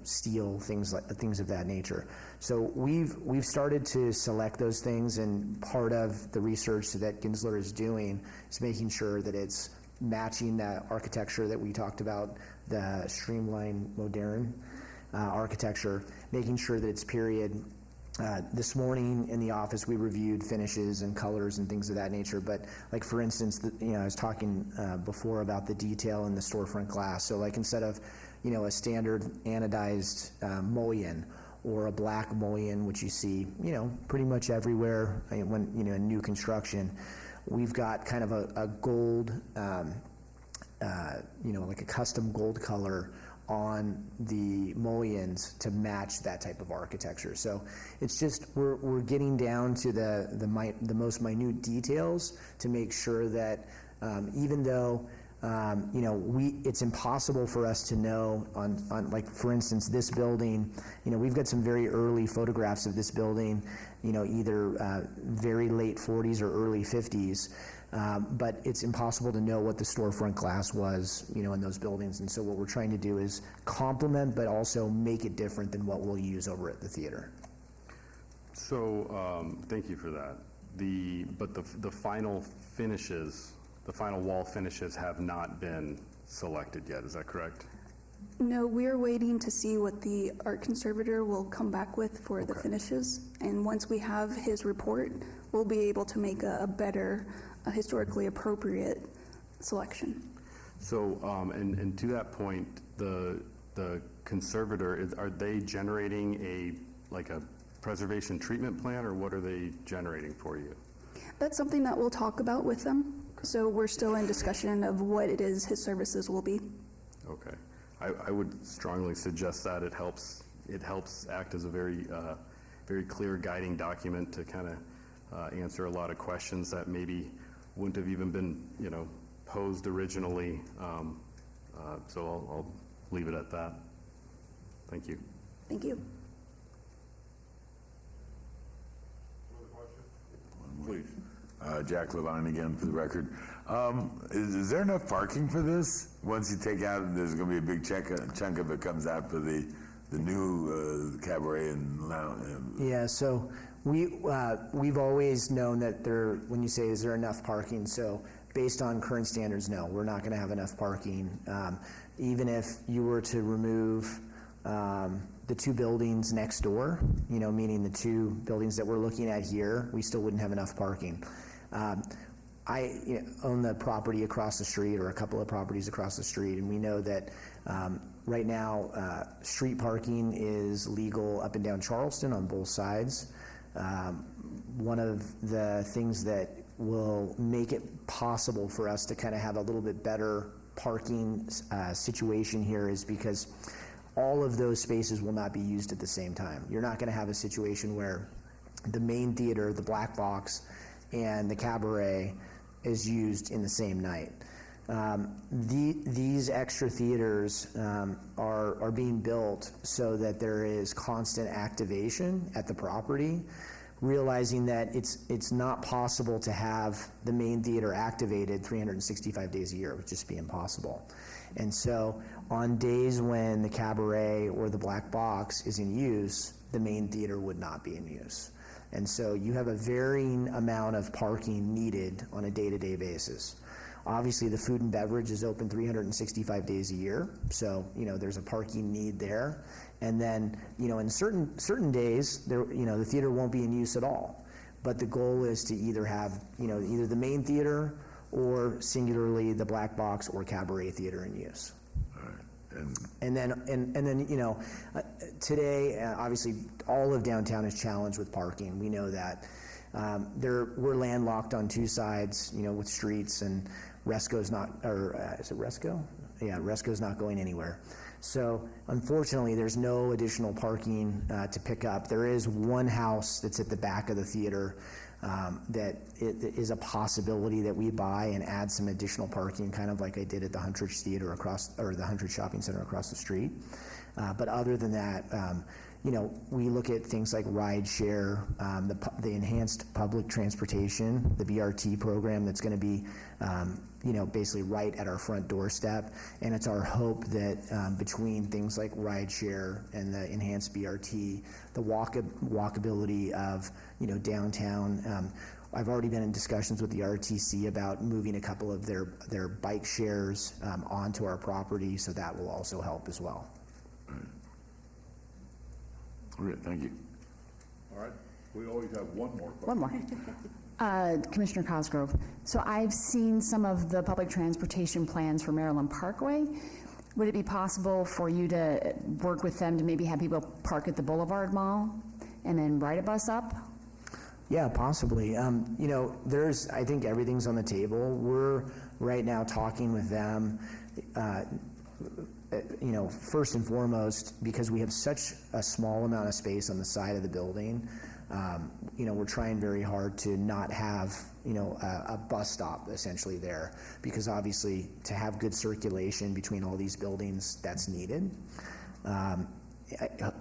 steel, things of that nature. So we've started to select those things, and part of the research that Gensler is doing is making sure that it's matching that architecture that we talked about, the streamlined, modern architecture, making sure that it's period. This morning in the office, we reviewed finishes and colors and things of that nature. But like, for instance, I was talking before about the detail in the storefront glass. So like, instead of, a standard anodized mullion or a black mullion, which you see, pretty much everywhere when, in new construction, we've got kind of a gold, like a custom gold color on the mullions to match that type of architecture. So it's just we're getting down to the most minute details to make sure that even though it's impossible for us to know on like, for instance, this building, we've got some very early photographs of this building, either very late 40s or early 50s. But it's impossible to know what the storefront glass was, in those buildings. And so what we're trying to do is complement, but also make it different than what we'll use over at the theater. So thank you for that. But the final finishes, the final wall finishes have not been selected yet. Is that correct? No, we're waiting to see what the art conservator will come back with for the finishes. And once we have his report, we'll be able to make a better, historically appropriate selection. So, and to that point, the conservator, are they generating a preservation treatment plan, or what are they generating for you? That's something that we'll talk about with them. Okay. So we're still in discussion of what it is his services will be. Okay. I would strongly suggest that it helps act as a very clear guiding document to kind of answer a lot of questions that maybe wouldn't have even been, posed originally. So I'll leave it at that. Thank you. Thank you. Please. Jack Levine again for the record. Is there enough parking for this? Once you take out, there's going to be a big chunk of it comes out for the new cabaret and lounge. Yeah, so we've always known that when you say, is there enough parking? So based on current standards, no, we're not going to have enough parking. Even if you were to remove the two buildings next door, meaning the two buildings that we're looking at here, we still wouldn't have enough parking. I own the property across the street, or a couple of properties across the street, and we know that right now street parking is legal up and down Charleston on both sides. One of the things that will make it possible for us to kind of have a little bit better parking situation here is because all of those spaces will not be used at the same time. You're not going to have a situation where the main theater, the black box, and the cabaret is used in the same night. These extra theaters are being built so that there is constant activation at the property, realizing that it's not possible to have the main theater activated 365 days a year. It would just be impossible. And so on days when the cabaret or the black box is in use, the main theater would not be in use. And so you have a varying amount of parking needed on a day-to-day basis. Obviously, the food and beverage is open 365 days a year, so there's a parking need there. And then in certain days, the theater won't be in use at all. But the goal is to either have either the main theater or singularly the black box or cabaret theater in use. And then today, obviously, all of downtown is challenged with parking. We know that. We're landlocked on two sides, with streets, and Resco's not, or is it Resco? Yeah, Resco's not going anywhere. So unfortunately, there's no additional parking to pick up. There is one house that's at the back of the theater that it is a possibility that we buy and add some additional parking, kind of like I did at the Huntridge Theater the Huntridge Shopping Center across the street. But other than that, we look at things like ride share, the enhanced public transportation, the BRT program that's going to be, basically right at our front doorstep. And it's our hope that between things like ride share and the enhanced BRT, the walkability of, downtown. I've already been in discussions with the RTC about moving a couple of their bike shares onto our property, so that will also help as well. Great, thank you. All right, we always have one more question. One more. Commissioner Cosgrove. So I've seen some of the public transportation plans for Maryland Parkway. Would it be possible for you to work with them to maybe have people park at the Boulevard Mall and then ride a bus up? Yeah, possibly. I think everything's on the table. We're right now talking with them. First and foremost, because we have such a small amount of space on the side of the building, we're trying very hard to not have, a bus stop essentially there, because obviously to have good circulation between all these buildings, that's needed.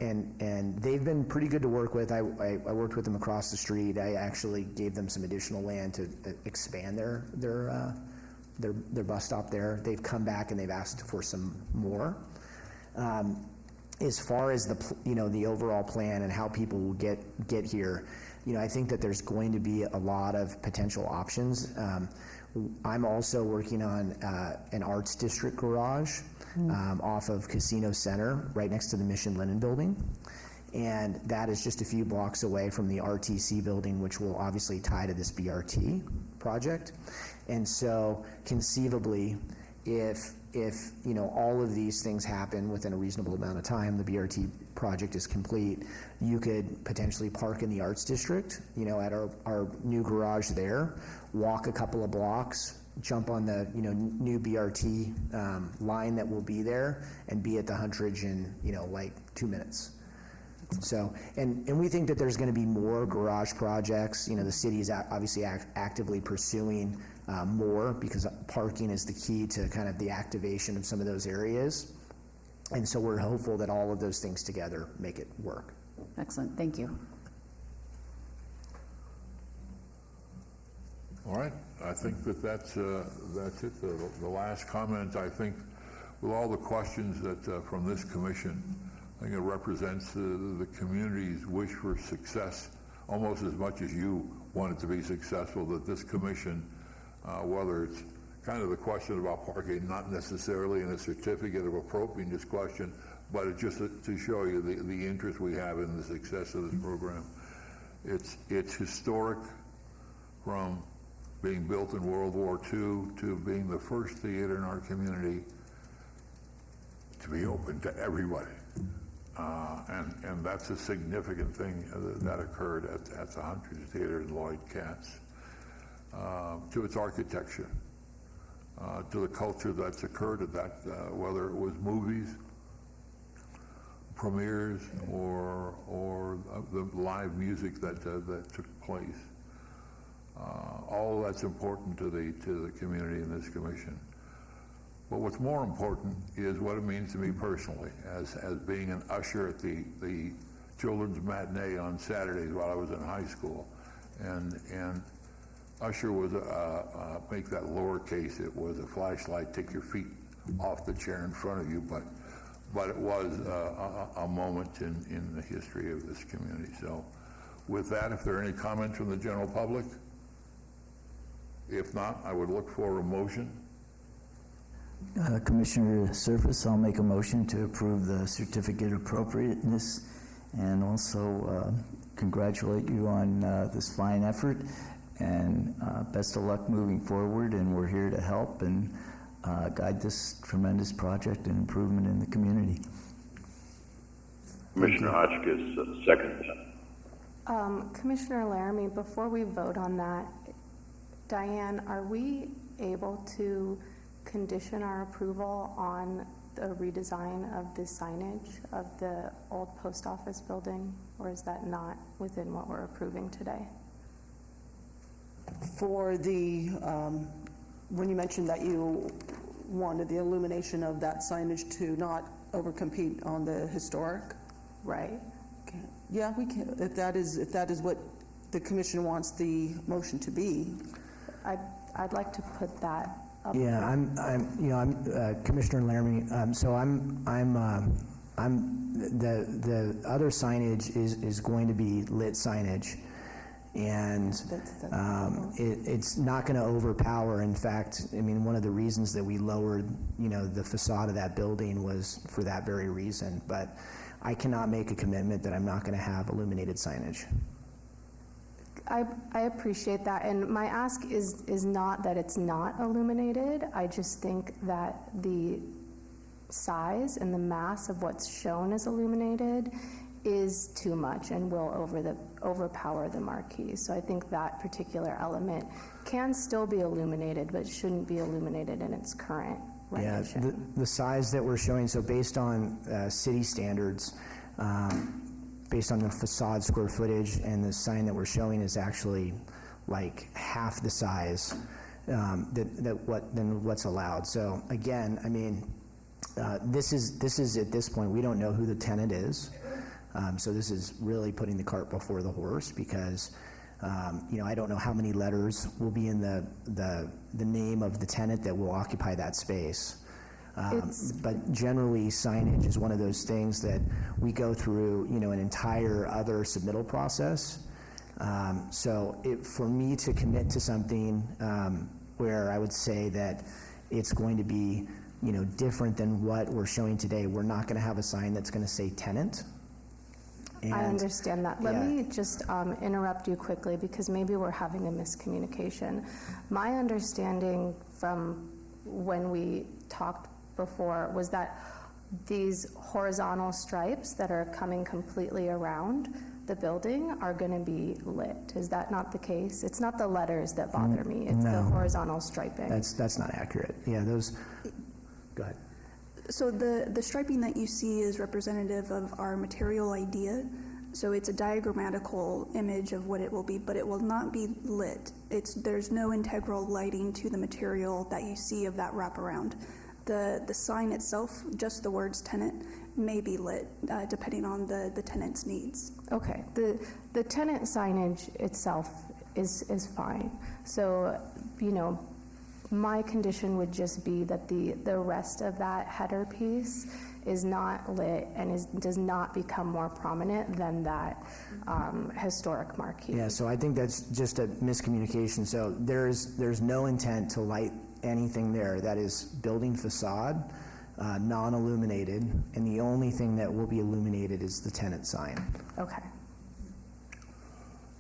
And they've been pretty good to work with. I worked with them across the street. I actually gave them some additional land to expand their bus stop there. They've come back and they've asked for some more. As far as the overall plan and how people will get here, I think that there's going to be a lot of potential options. I'm also working on an arts district garage off of Casino Center, right next to the Mission Linen Building. And that is just a few blocks away from the RTC building, which will obviously tie to this BRT project. And so conceivably, if all of these things happen within a reasonable amount of time, the BRT project is complete, you could potentially park in the arts district, at our new garage there, walk a couple of blocks, jump on the new BRT line that will be there, and be at the Huntridge in 2 minutes. So, and we think that there's going to be more garage projects. The city is obviously actively pursuing more, because parking is the key to kind of the activation of some of those areas. And so we're hopeful that all of those things together make it work. Excellent, thank you. All right, I think that's it. The last comment, I think, with all the questions that from this commission, I think it represents the community's wish for success almost as much as you want it to be successful, that this commission, whether it's kind of the question about parking, not necessarily in a certificate of appropriateness question, but it's just to show you the interest we have in the success of this program. It's historic, from being built in World War II to being the first theater in our community to be open to everybody. And that's a significant thing that occurred at the Huntridge Theater in Lloyd Katz. To its architecture, to the culture that's occurred at that, whether it was movies, premieres or the live music that took place. All that's important to the community and this commission. But what's more important is what it means to me personally, as being an usher at the children's matinee on Saturdays while I was in high school, and usher was make that lowercase. It was a flashlight, take your feet off the chair in front of you, but it was a moment in the history of this community. So, with that, if there are any comments from the general public, if not, I would look for a motion. Commissioner Surface, I'll make a motion to approve the certificate of appropriateness and also congratulate you on this fine effort, and best of luck moving forward, and we're here to help and guide this tremendous project and improvement in the community. Commissioner Hotchkiss, second. Commissioner Laramie, before we vote on that, Diane, are we able to condition our approval on the redesign of the signage of the old post office building, or is that not within what we're approving today? For the, when you mentioned that you wanted the illumination of that signage to not overcompete on the historic? Right. Okay. Yeah, we can, if that is what the commission wants the motion to be. I'd like to put that up. Yeah, I'm Commissioner Laramie. So the other signage is going to be lit signage, and it's not going to overpower. In fact, I mean, one of the reasons that we lowered, the facade of that building was for that very reason. But I cannot make a commitment that I'm not going to have illuminated signage. I appreciate that, and my ask is not that it's not illuminated. I just think that the size and the mass of what's shown as illuminated is too much and will overpower the marquee. So I think that particular element can still be illuminated, but shouldn't be illuminated in its current rendition. Yeah, the size that we're showing, so based on city standards, based on the facade square footage, and the sign that we're showing is actually like half the size than what's allowed. So again, I mean, this is at this point, we don't know who the tenant is. So this is really putting the cart before the horse, because I don't know how many letters will be in the name of the tenant that will occupy that space. But generally, signage is one of those things that we go through, an entire other submittal process. So for me to commit to something where I would say that it's going to be, different than what we're showing today, we're not going to have a sign that's going to say tenant. And, I understand that. Let me just interrupt you quickly, because maybe we're having a miscommunication. My understanding from when we talked before was that these horizontal stripes that are coming completely around the building are going to be lit. Is that not the case? It's not the letters that bother me. It's the horizontal striping. That's not accurate. Yeah, those. Go ahead. So the striping that you see is representative of our material idea. So it's a diagrammatical image of what it will be, but it will not be lit. There's no integral lighting to the material that you see of that wraparound. The sign itself, just the words tenant, may be lit depending on the tenant's needs. Okay. The tenant signage itself is fine. So, my condition would just be that the rest of that header piece is not lit and does not become more prominent than that historic marquee. Yeah, so I think that's just a miscommunication. So there's no intent to light anything there. That is building facade, non-illuminated, and the only thing that will be illuminated is the tenant sign. Okay.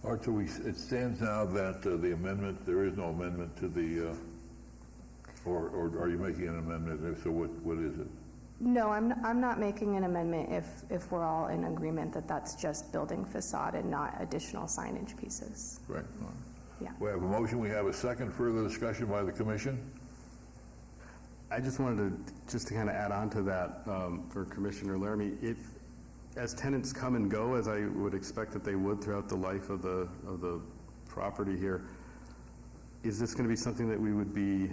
All right, so it stands now that the amendment, there is no amendment to the, or are you making an amendment? If so, what is it? No, I'm not making an amendment if we're all in agreement that that's just building facade and not additional signage pieces. Right. Yeah. We have a motion. We have a second. Further discussion by the commission? I just wanted to kind of add on to that for Commissioner Laramie. as tenants come and go, as I would expect that they would throughout the life of the property here, is this going to be something that we would be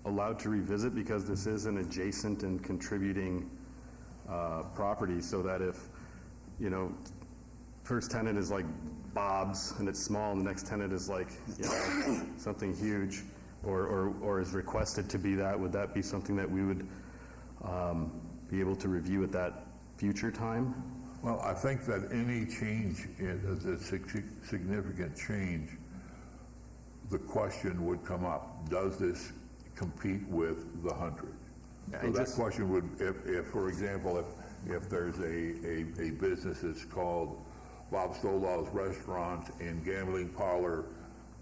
allowed to revisit, because this is an adjacent and contributing property, so that if, you know, first tenant is like Bob's and it's small, and the next tenant is like, you know, something huge, or is requested to be that, would that be something that we would be able to review at that future time? Well, I think that any change, a significant change, the question would come up, does this compete with the 100? So that question would, if for example, if there's a business that's called Bob Stolow's Restaurant and Gambling Parlor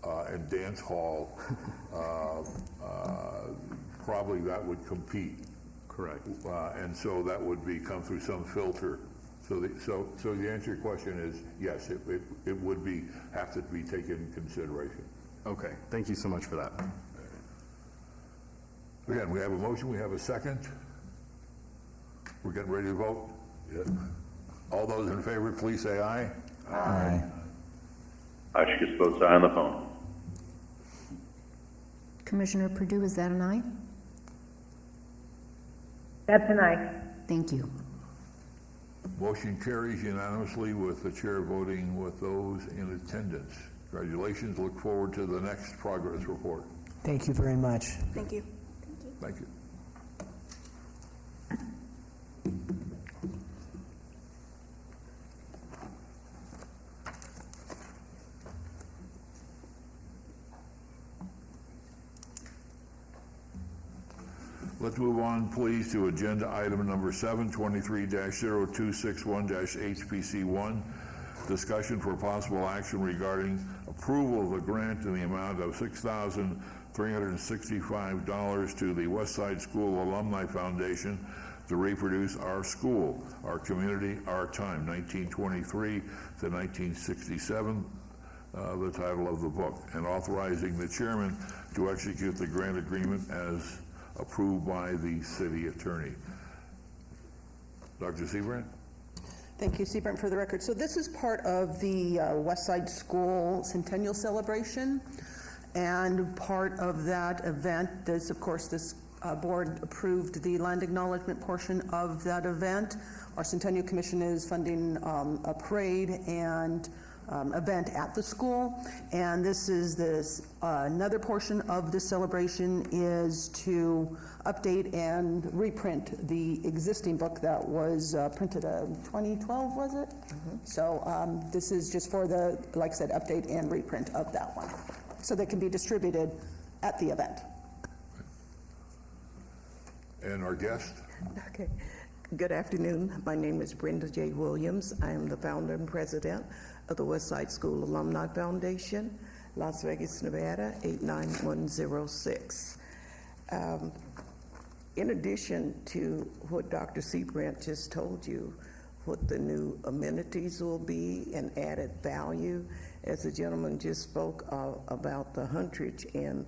and Dance Hall, probably that would compete. Correct. And so that would come through some filter. So the answer to your question is yes, it would have to be taken into consideration. Okay, thank you so much for that. Again, we have a motion, we have a second. We're getting ready to vote. Yeah. All those in favor, please say aye. Aye. Hotchkiss votes aye on the phone. Commissioner Perdue, is that an aye? That's an aye. Thank you. Motion carries unanimously with the chair voting with those in attendance. Congratulations. Look forward to the next progress report. Thank you very much. Thank you. Thank you. Let's move on, please, to agenda item number 7, 23-0261-HPC1, discussion for possible action regarding approval of the grant in the amount of $6,365 to the Westside School Alumni Foundation to reproduce Our School, Our Community, Our Time, 1923 to 1967, the title of the book, and authorizing the chairman to execute the grant agreement as approved by the city attorney. Dr. Seabrand? Thank you, Seabrand, for the record. So this is part of the Westside School Centennial Celebration, and part of that event is, of course, this board approved the land acknowledgement portion of that event. Our Centennial Commission is funding a parade and event at the school, and this is another portion of the celebration is to update and reprint the existing book that was printed in 2012, was it? Mm-hmm. So this is just for the, like I said, update and reprint of that one, so they can be distributed at the event. And our guest? Okay. Good afternoon. My name is Brenda J. Williams. I am the founder and president of the Westside School Alumni Foundation, Las Vegas, Nevada, 89106. In addition to what Dr. Seabrand just told you, what the new amenities will be and added value, as the gentleman just spoke about the hundredth and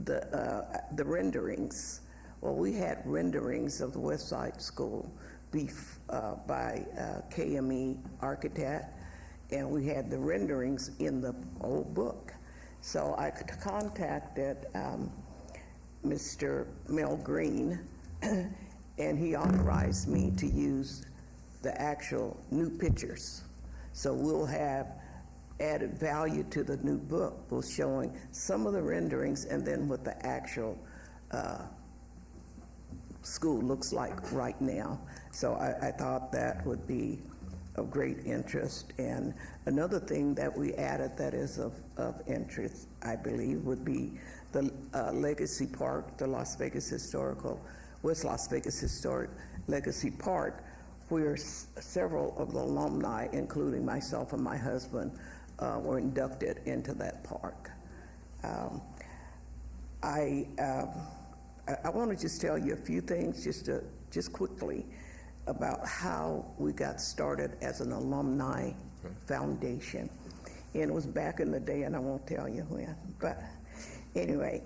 the renderings. Well, we had renderings of the Westside School by KME Architect, and we had the renderings in the old book. So I contacted Mr. Mel Green, and he authorized me to use the actual new pictures. So we'll have added value to the new book, both showing some of the renderings and then what the actual school looks like right now. So I thought that would be of great interest. And another thing that we added that is of interest, I believe, would be the Legacy Park, the West Las Vegas Historic Legacy Park, where several of the alumni, including myself and my husband, were inducted into that park. I want to just tell you a few things just quickly about how we got started as an alumni foundation. And it was back in the day, and I won't tell you when. But anyway,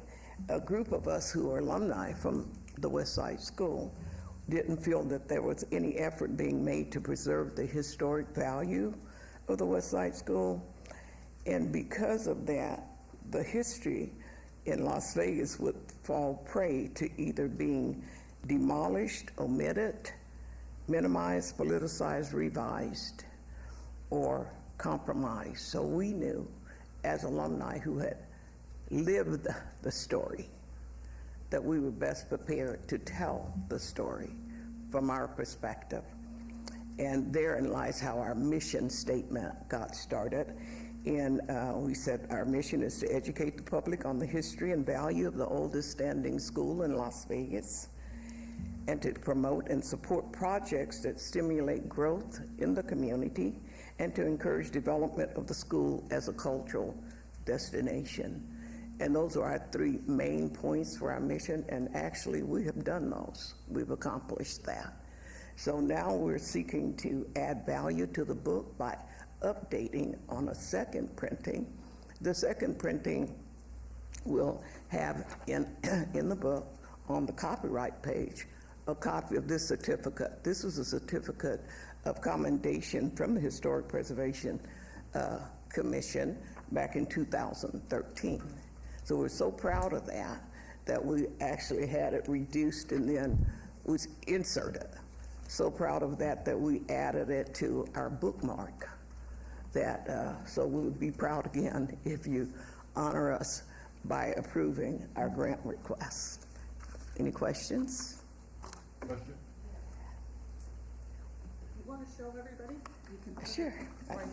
a group of us who are alumni from the Westside School, didn't feel that there was any effort being made to preserve the historic value of the West Side School. And because of that, the history in Las Vegas would fall prey to either being demolished, omitted, minimized, politicized, revised, or compromised. So we knew, as alumni who had lived the story, that we were best prepared to tell the story from our perspective. And therein lies how our mission statement got started. And we said our mission is to educate the public on the history and value of the oldest standing school in Las Vegas, and to promote and support projects that stimulate growth in the community, and to encourage development of the school as a cultural destination. And those are our three main points for our mission, and actually we have done those. We've accomplished that. So now we're seeking to add value to the book by updating on a second printing. The second printing will have in the book, on the copyright page, a copy of this certificate. This was a certificate of commendation from the Historic Preservation Commission back in 2013. So we're so proud of that we actually had it reduced and then was inserted. So proud of that we added it to our bookmark. So we would be proud again if you honor us by approving our grant request. Any questions? Question? You want to show everybody? You can put Sure. it right,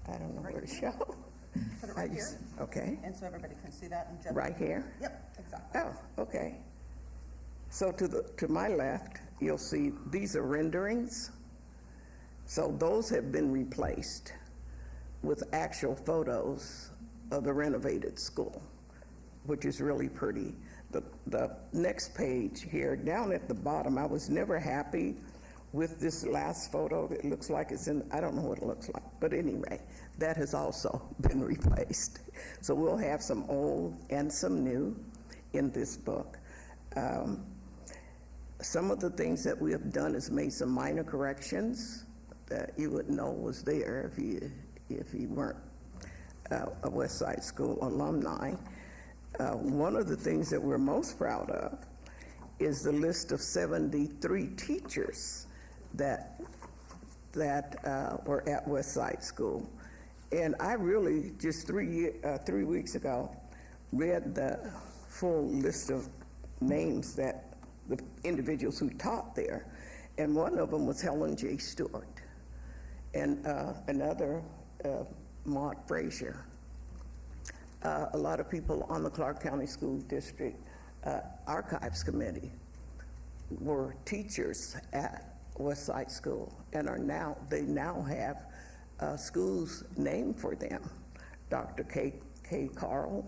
I don't know right where to here. show. Put it right here. Okay. And so everybody can see that in general. Right here? Yep, exactly. Oh, okay. So to my left, you'll see these are renderings. So those have been replaced with actual photos of the renovated school, which is really pretty. The next page here, down at the bottom, I was never happy with this last photo. It looks like it's in, I don't know what it looks like, but anyway, that has also been replaced. So we'll have some old and some new in this book. Some of the things that we have done is made some minor corrections that you wouldn't know was there if you weren't a West Side School alumni. One of the things that we're most proud of is the list of 73 teachers that were at West Side School. And I really, just 3 weeks ago, read the full list of names that the individuals who taught there. And one of them was Helen J. Stewart, and another, Maud Frazier. A lot of people on the Clark County School District Archives Committee were teachers at West Side School and they now have schools named for them. Dr. K. Carl.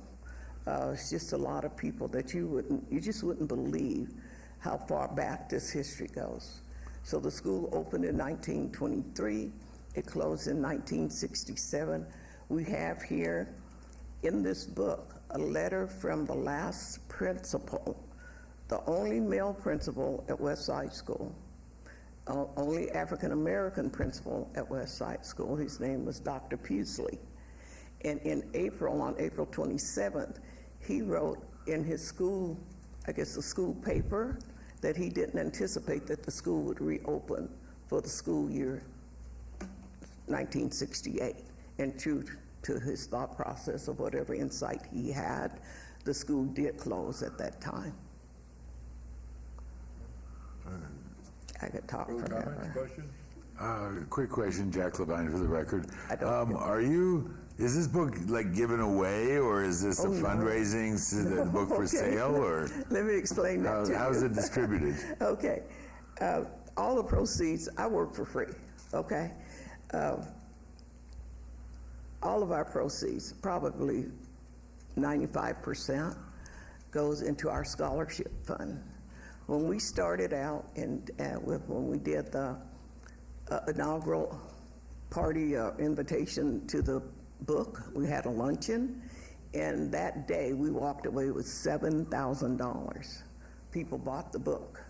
It's just a lot of people that you just wouldn't believe how far back this history goes. So the school opened in 1923. It closed in 1967. We have here in this book a letter from the last principal, the only male principal at West Side School, only African-American principal at West Side School. His name was Dr. Peasley. And on April 27th, he wrote in his school, I guess the school paper, that he didn't anticipate that the school would reopen for the school year 1968. And true to his thought process of whatever insight he had, the school did close at that time. I could talk forever. Question? Quick question, Jack Levine, for the record. Is this book like given away, or is this a fundraising book for sale, or? Let me explain that to you. How is it distributed? Okay. All the proceeds, I work for free, okay? All of our proceeds, probably 95%, goes into our scholarship fund. When we started out when we did the inaugural party invitation to the book, we had a luncheon, and that day we walked away with $7,000 people bought the book.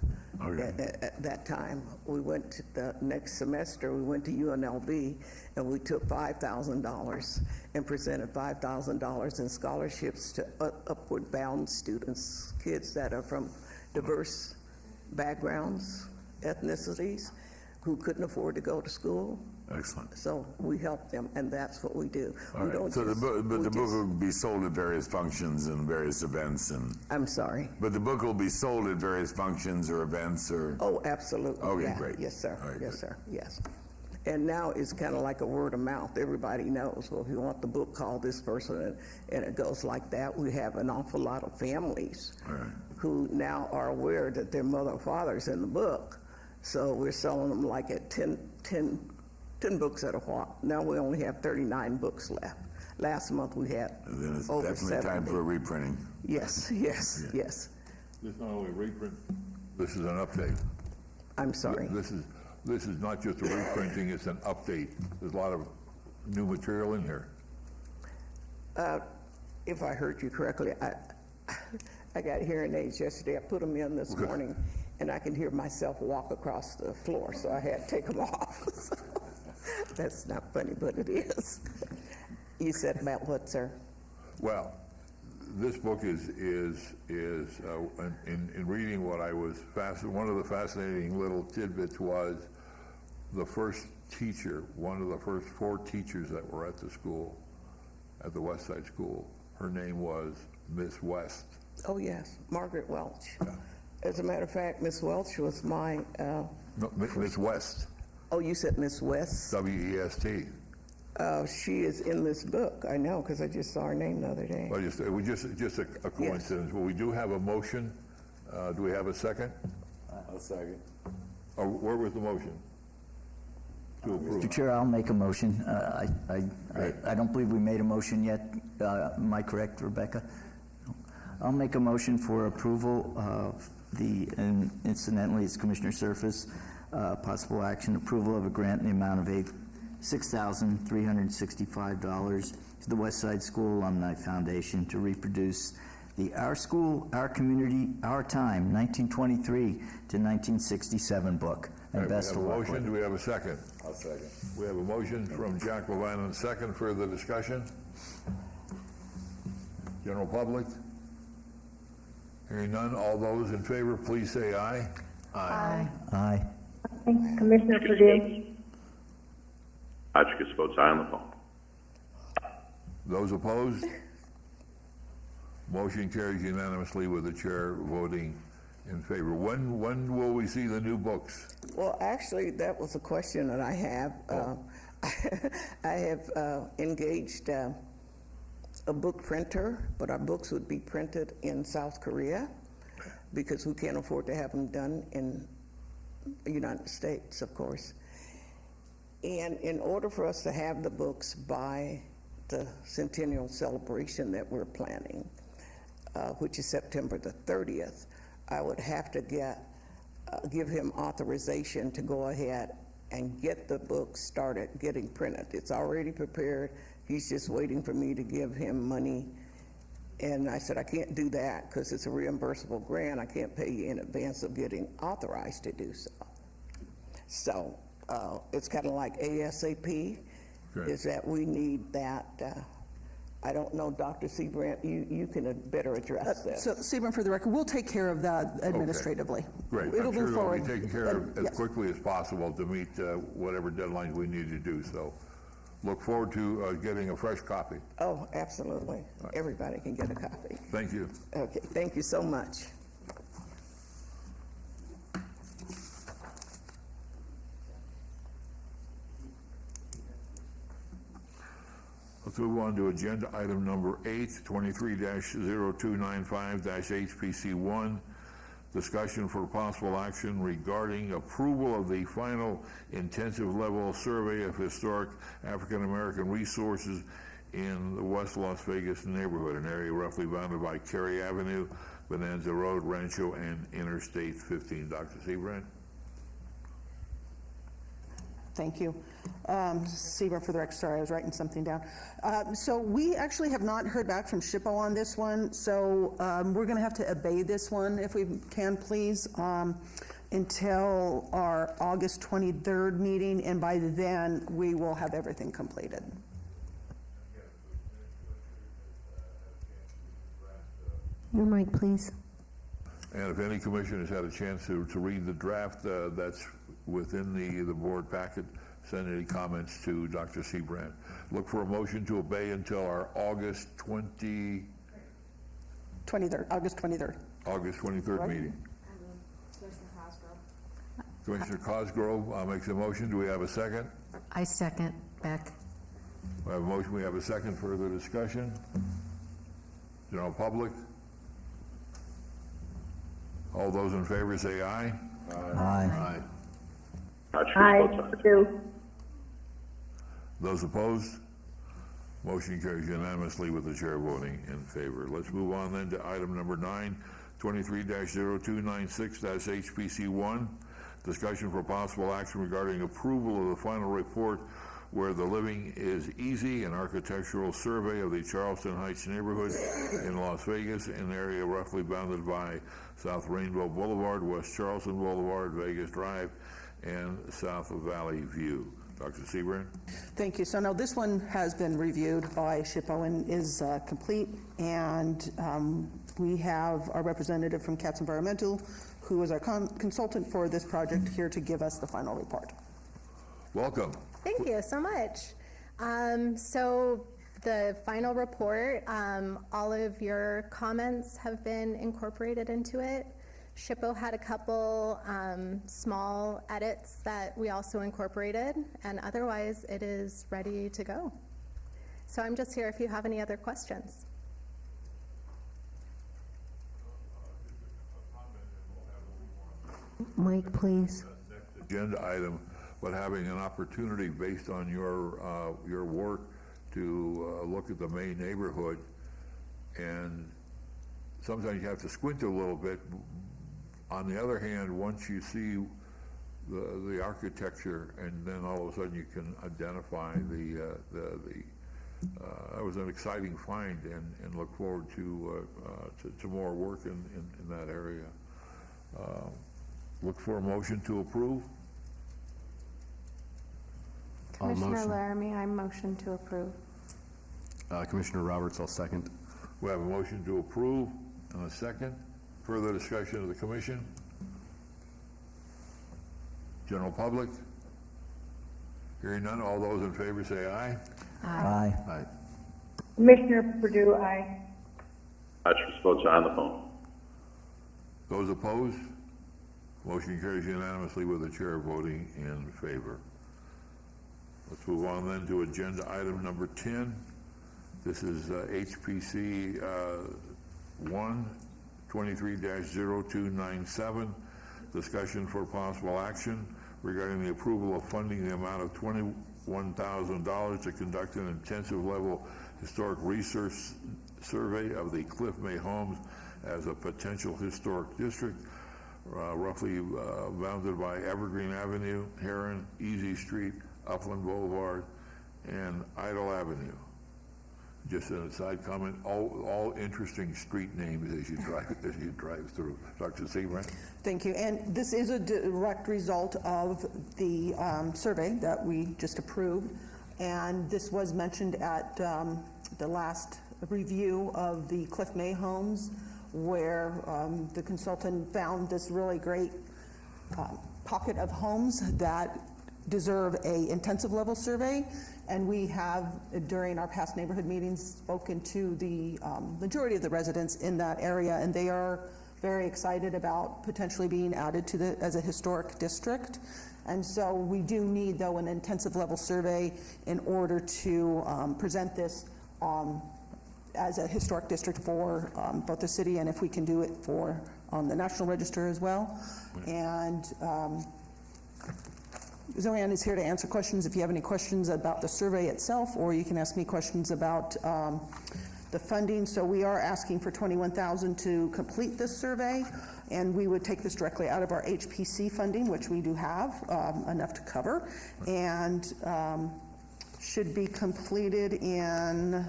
Okay. At that time, we went to the next semester, we went to UNLV, and we took $5,000 and presented $5,000 in scholarships to upward bound students, kids that are from diverse backgrounds, ethnicities, who couldn't afford to go to school. Excellent. So we help them, and that's what we do. All We right. don't So the just- book, but we the book just- will be sold at various functions and various events, and. I'm sorry. But the book will be sold at various functions or events, or. Oh, absolutely. Okay, yeah. great. Yes, sir. All right, Yes, good. sir. Yes. And now it's kind of like a word of mouth. Everybody knows. Well, if you want the book, call this person, and it goes like that. We have an awful lot of families who now are aware that their mother or father's in the book. So we're selling them like at 10 books at a while. Now we only have 39 books left. Last month we had Then it's over definitely 70. time for a reprinting. Yes, yes, yes. This is not only a reprint, this is an update. I'm sorry. This is not just a reprinting, it's an update. There's a lot of new material in here. If I heard you correctly, I got hearing aids yesterday. I put them in this morning, and I can hear myself walk across the floor, so I had to take them off. That's not funny, but it is. You said about what, sir? Well, this book is in reading what I was one of the fascinating little tidbits was the first teacher, one of the first 4 teachers that were at the school, at the West Side School. Her name was Miss West. Oh, yes, Margaret Welch. Yeah. As a matter of fact, Miss Welch was my... No, Miss West. Oh, you said Miss West? W-E-S-T. She is in this book, I know, because I just saw her name the other day. Well, just a coincidence. Yes. Well, we do have a motion. Do we have a second? I'll second. Or where was the motion? To approve. Mr. Chair, I'll make a motion. I don't believe we made a motion yet. Am I correct, Rebecca? I'll make a motion for approval of and incidentally, it's Commissioner Surface, possible action approval of a grant in the amount of $6,365 to the West Side School Alumni Foundation to reproduce the Our School, Our Community, Our Time, 1923 to 1967 book. And best of luck. We have a motion. Do we have a second? I'll second. We have a motion from Jack Levine and second. Further discussion? General public? Hearing none. All those in favor, please say aye. Aye. Aye. Commissioner Purdue. Hotchkiss votes aye on the phone. Those opposed? Motion carries unanimously with the chair voting in favor. When will we see the new books? Well, actually, that was a question that I have. I have engaged a book printer, but our books would be printed in South Korea because we can't afford to have them done in the United States, of course. And in order for us to have the books by the centennial celebration that we're planning, which is September the 30th, I would have to give him authorization to go ahead and get the book started getting printed. It's already prepared. He's just waiting for me to give him money. And I said, I can't do that because it's a reimbursable grant. I can't pay you in advance of getting authorized to do so. So it's kind of like ASAP, is that we need that. I don't know, Dr. Seabrant, you can better address that. So, Stephen, for the record, we'll take care of that administratively. Great. It'll I'm sure move forward. it'll be taken care of as Yes. quickly as possible to meet whatever deadlines we need to do. So look forward to getting a fresh copy. Oh, absolutely. Right. Everybody can get a copy. Thank you. Okay, thank you so much. Let's move on to agenda item number 8, 23-0295-HPC1, discussion for possible action regarding approval of the final intensive level survey of historic African American resources in the West Las Vegas neighborhood, an area roughly bounded by Cary Avenue, Bonanza Road, Rancho, and Interstate 15. Dr. Seabrand? Thank you. Seaver for the record, sorry, I was writing something down. So we actually have not heard back from SHPO on this one, so we're going to have to obey this one if we can, please, until our August 23rd meeting, and by then we will have everything completed. Your mic, please. And if any commissioner has had a chance to read the draft that's within the board packet, send any comments to Dr. Seabrandt. Look for a motion to obey until our August 23rd meeting. Commissioner Cosgrove makes a motion. Do we have a second? I second. Beck. We have a motion. We have a second. Further discussion? General public? All those in favor say aye. Aye. Hotchkiss Aye, votes aye. Purdue. Those opposed? Motion carries unanimously with the chair voting in favor. Let's move on then to item number 9, 23-0296-HPC1, discussion for possible action regarding approval of the final report Where the Living is Easy, an architectural survey of the Charleston Heights neighborhood in Las Vegas, an area roughly bounded by South Rainbow Boulevard, West Charleston Boulevard, Vegas Drive, and South Valley View. Dr. Seabrandt? Thank you. So now this one has been reviewed by SHPO and is complete, and we have our representative from Katz Environmental, who is our consultant for this project, here to give us the final report. Welcome. Thank you so much. So the final report, all of your comments have been incorporated into it. SHPO had a couple small edits that we also incorporated, and otherwise it is ready to go. So I'm just here if you have any other questions. Mike, please. Next agenda item, but having an opportunity based on your work to look at the main neighborhood, and sometimes you have to squint a little bit. On the other hand, once you see the architecture, and then all of a sudden you can identify that was an exciting find, and look forward to more work in that area. Look for a motion to approve. Commissioner Laramie, I motion to approve. Commissioner Roberts, I'll second. We have a motion to approve and a second. Further discussion of the commission? General public? Hearing none, all those in favor say aye. Aye. Aye. Commissioner Purdue, aye. Hotchkiss votes aye on the phone. Those opposed? Motion carries unanimously with the chair voting in favor. Let's move on then to agenda item number 10. This is HPC 23-0297, discussion for possible action regarding the approval of funding the amount of $21,000 to conduct an intensive level historic research survey of the Cliff May homes as a potential historic district, roughly bounded by Evergreen Avenue, Heron, Easy Street, Upland Boulevard, and Idle Avenue. Just an aside comment, all interesting street names as you drive through. Dr. Seabrandt? Thank you. And this is a direct result of the survey that we just approved. And this was mentioned at the last review of the Cliff May homes, where the consultant found this really great pocket of homes that deserve a intensive level survey. And we have, during our past neighborhood meetings, spoken to the majority of the residents in that area, and they are very excited about potentially being added to as a historic district. And so we do need, though, an intensive level survey in order to present this as a historic district for both the city, and if we can do it for the National Register as well. And Zoanne is here to answer questions if you have any questions about the survey itself, or you can ask me questions about the funding. So we are asking for $21,000 to complete this survey, and we would take this directly out of our HPC funding, which we do have enough to cover, and should be completed in,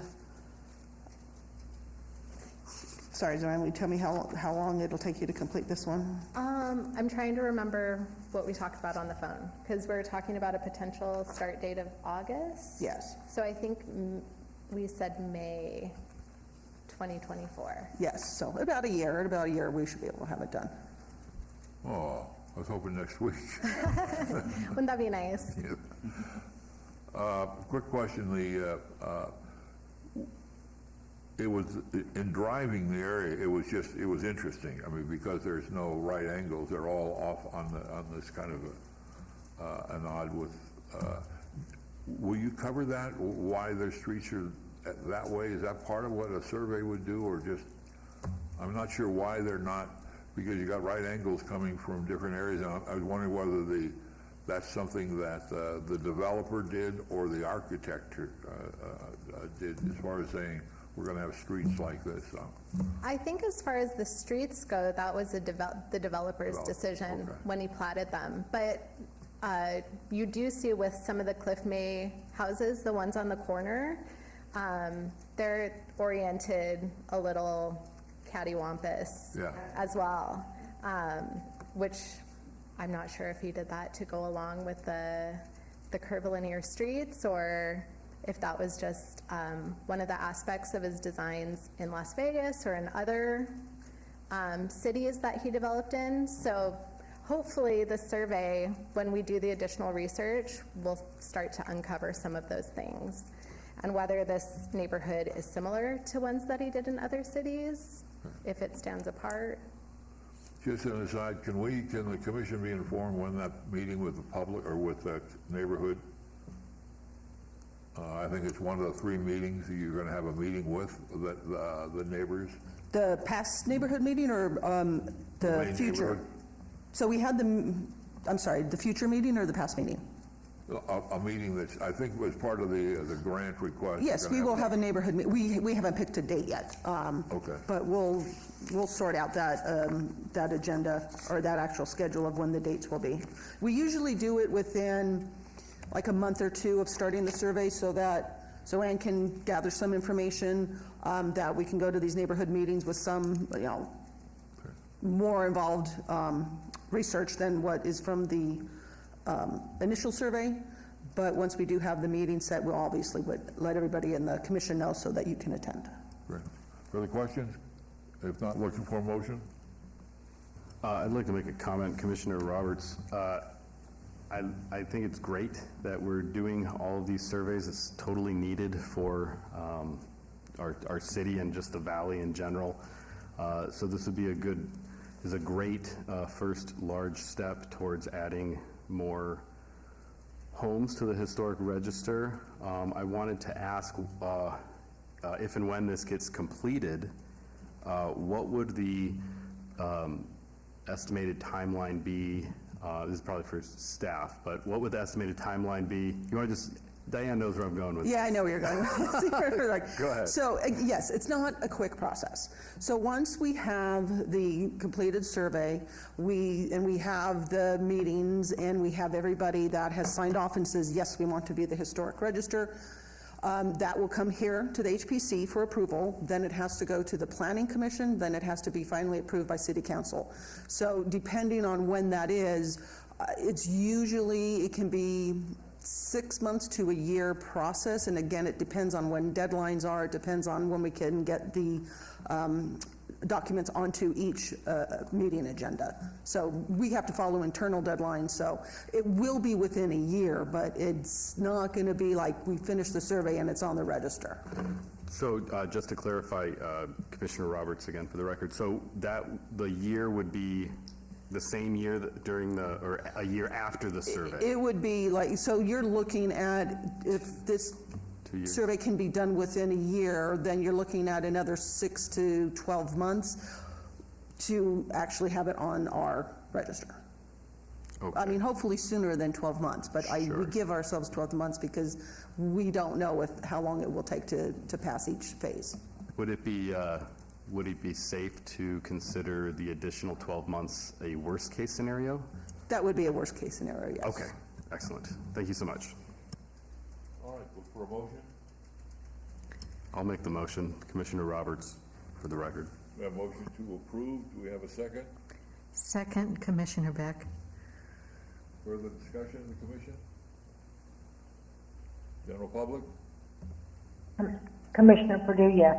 sorry, Zoran, will you tell me how long it'll take you to complete this one? I'm trying to remember what we talked about on the phone, because we're talking about a potential start date of August. Yes. So I think we said May 2024. Yes, so about a year we should be able to have it done. Oh, I was hoping next week. Wouldn't that be nice? Quick question, it was, in driving the area, it was interesting. I mean, because there's no right angles, they're all off on this kind of an odd with, will you cover that, why their streets are that way? Is that part of what a survey would do, or just, I'm not sure why they're not, because you got right angles coming from different areas, and I was wondering whether that's something that the developer did or the architect did, as far as saying, we're going to have streets like this. I think as far as the streets go, that was the developer's decision when he platted them. But you do see with some of the Cliff May houses, the ones on the corner, they're oriented a little cattywampus as well, which I'm not sure if he did that to go along with the curvilinear streets, or if that was just one of the aspects of his designs in Las Vegas or in other cities that he developed in. So hopefully the survey, when we do the additional research, will start to uncover some of those things. And whether this neighborhood is similar to ones that he did in other cities, if it stands apart. Just an aside, can the commission be informed when that meeting with the public or with the neighborhood? I think it's one of the 3 meetings that you're going to have a meeting with the neighbors. The past neighborhood meeting or the future? So we had the future meeting or the past meeting? A meeting that I think was part of the grant request. Yes, we will have a neighborhood, we haven't picked a date yet. Okay. But we'll sort out that agenda or that actual schedule of when the dates will be. We usually do it within like a month or 2 of starting the survey, so that Ann can gather some information, that we can go to these neighborhood meetings with some, more involved research than what is from the initial survey. But once we do have the meeting set, we'll obviously let everybody in the commission know so that you can attend. Great. Further questions? If not, looking for a motion? I'd like to make a comment, Commissioner Roberts. I think it's great that we're doing all of these surveys. It's totally needed for our city and just the valley in general. So this would be a great first large step towards adding more homes to the historic register. I wanted to ask if and when this gets completed, what would the estimated timeline be? This is probably for staff, but what would the estimated timeline be? You want to just, Diane knows where I'm going with this. Yeah, I know where you're going with this. Go ahead. So, yes, it's not a quick process. So once we have the completed survey, we have the meetings, and we have everybody that has signed off and says, yes, we want to be the historic register, that will come here to the HPC for approval. Then it has to go to the Planning Commission. Then it has to be finally approved by City Council. So depending on when that is, it can be 6 months to a year process. And again, it depends on when deadlines are. It depends on when we can get the documents onto each meeting agenda. So we have to follow internal deadlines. So it will be within a year, but it's not going to be like we finish the survey and it's on the register. So just to clarify, Commissioner Roberts again for the record, so that the year would be the same year or a year after the survey? It would be like, so you're looking at, if this survey can be done within a year, then you're looking at another 6 to 12 months to actually have it on our register. Okay. I mean, hopefully sooner than 12 months, but we give ourselves 12 months because we don't know how long it will take to pass each phase. Would it be safe to consider the additional 12 months a worst-case scenario? That would be a worst-case scenario, yes. Okay, excellent. Thank you so much. All right, look for a motion. I'll make the motion. Commissioner Roberts, for the record. We have a motion to approve. Do we have a second? Second, Commissioner Beck. Further discussion in the commission? General public? Commissioner Purdue, yes.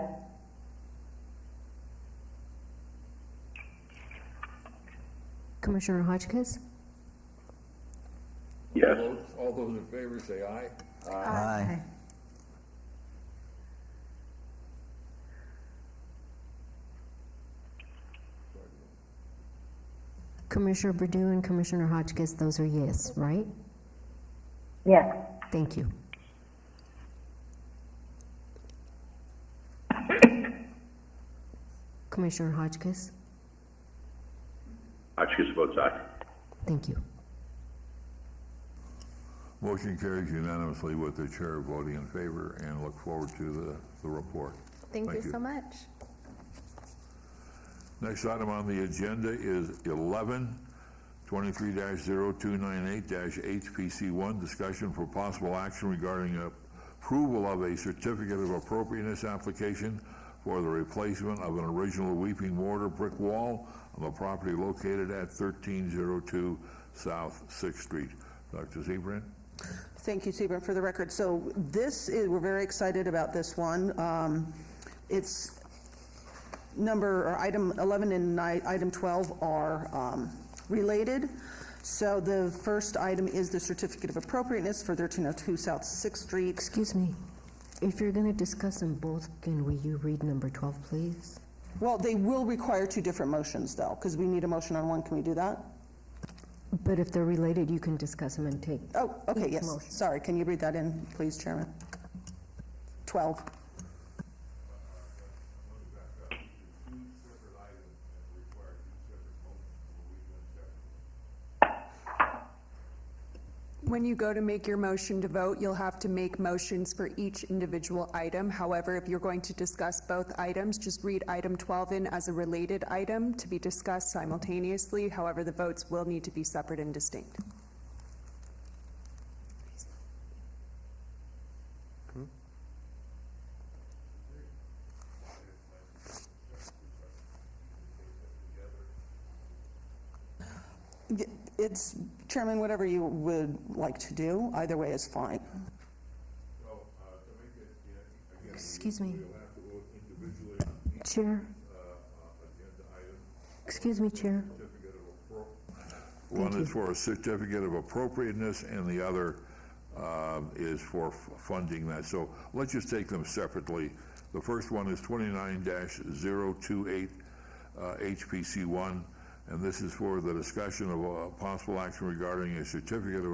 Commissioner Hotchkiss? Yes. All those in favor say aye. Aye. Commissioner Purdue and Commissioner Hotchkiss, those are yes, right? Yes. Thank you. Commissioner Hotchkiss? Hotchkiss votes aye. Thank you. Motion carries unanimously with the chair voting in favor, and look forward to the report. Thank you so much. Next item on the agenda is 11, 23-0298-HPC1, discussion for possible action regarding approval of a certificate of appropriateness application for the replacement of an original weeping mortar brick wall on the property located at 1302 South 6th Street. Dr. Seabrand? Thank you, Seabrand, for the record. So we're very excited about this one. It's item 11 and item 12 are related. So the first item is the certificate of appropriateness for 1302 South 6th Street. Excuse me. If you're going to discuss them both, will you read number 12, please? Well, they will require two different motions, though, because we need a motion on one. Can we do that? But if they're related, you can discuss them and take. Oh, okay, each yes. motion. Sorry, can you read that in, please, Chairman? 12. When you go to make your motion to vote, you'll have to make motions for each individual item. However, if you're going to discuss both items, just read item 12 in as a related item to be discussed simultaneously. However, the votes will need to be separate and distinct. It's, Chairman, whatever you would like to do. Either way is fine. Excuse me. Chair. Excuse me, Chair. One is for a certificate of appropriateness, and the other is for funding that. So let's just take them separately. The first one is 29-028 HPC1, and this is for the discussion of a possible action regarding a certificate of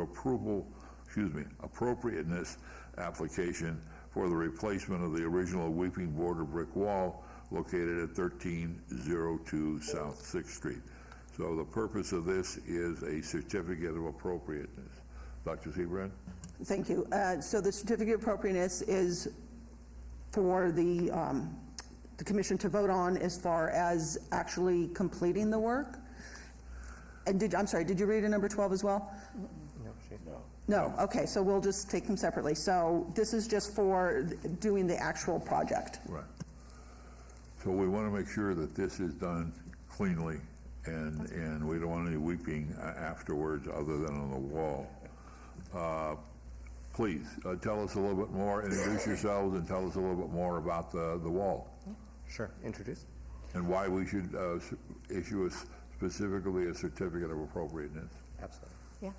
appropriateness application for the replacement of the original weeping border brick wall located at 1302 South 6th Street. So the purpose of this is a certificate of appropriateness. Dr. Seabrand? Thank you. So the certificate of appropriateness is for the commission to vote on as far as actually completing the work. And I'm sorry, did you read a number 12 as well? No. Okay, so we'll just take them separately. So this is just for doing the actual project. Right. So we want to make sure that this is done cleanly, and we don't want any weeping afterwards other than on the wall. Please, tell us a little bit more, introduce yourselves, and tell us a little bit more about the wall. Sure, introduce. And why we should issue specifically a certificate of appropriateness. Absolutely. Yeah.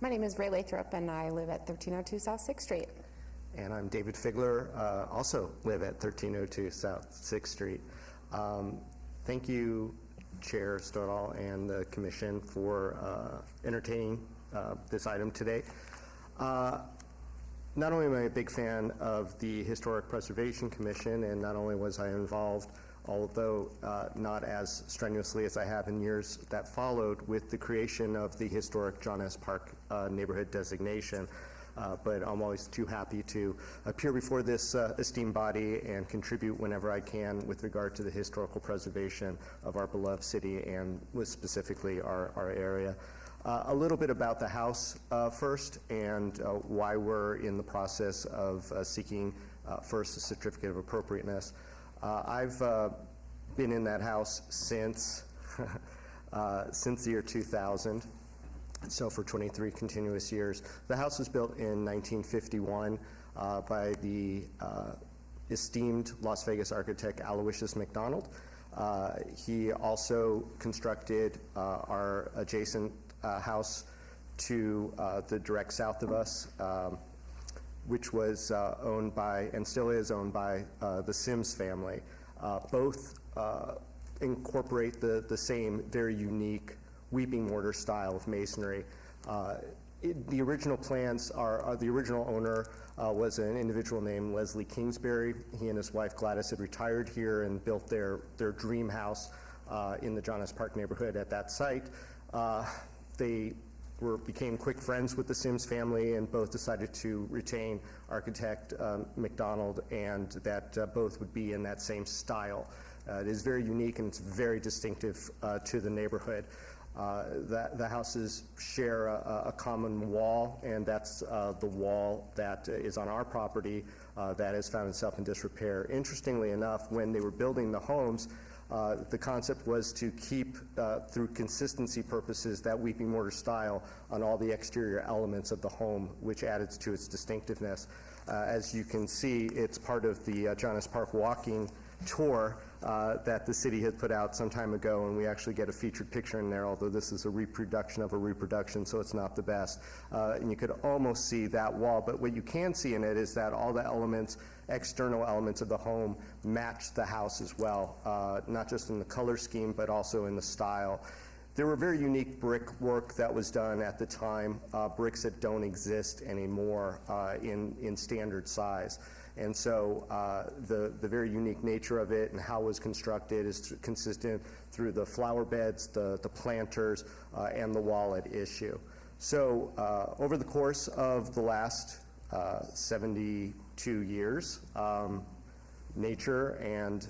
My name is Ray Lathrop, and I live at 1302 South 6th Street. And I'm David Figler, also live at 1302 South 6th Street. Thank you, Chair Stoddall and the Commission for entertaining this item today. Not only am I a big fan of the Historic Preservation Commission, and not only was I involved, although not as strenuously as I have in years that followed, with the creation of the historic John S. Park neighborhood designation, but I'm always too happy to appear before this esteemed body and contribute whenever I can with regard to the historical preservation of our beloved city and specifically our area. A little bit about the house first and why we're in the process of seeking first a certificate of appropriateness. I've been in that house since the year 2000, so for 23 continuous years. The house was built in 1951 by the esteemed Las Vegas architect Aloysius McDonald. He also constructed our adjacent house to the direct south of us, which was owned by, and still is owned by, the Sims family. Both incorporate the same very unique weeping mortar style of masonry. The original plans are the original owner was an individual named Leslie Kingsbury. He and his wife Gladys had retired here and built their dream house in the John S. Park neighborhood at that site. They became quick friends with the Sims family and both decided to retain architect McDonald and that both would be in that same style. It is very unique and it's very distinctive to the neighborhood. The houses share a common wall, and that's the wall that is on our property that has found itself in disrepair. Interestingly enough, when they were building the homes, the concept was to keep, through consistency purposes, that weeping mortar style on all the exterior elements of the home, which added to its distinctiveness. As you can see, it's part of the John S. Park walking tour that the city had put out some time ago, and we actually get a featured picture in there, although this is a reproduction of a reproduction, so it's not the best. And you could almost see that wall, but what you can see in it is that all the elements, external elements of the home match the house as well, not just in the color scheme, but also in the style. There were very unique brickwork that was done at the time, bricks that don't exist anymore in standard size. And so the very unique nature of it and how it was constructed is consistent through the flower beds, the planters, and the wall at issue. So over the course of the last 72 years, nature and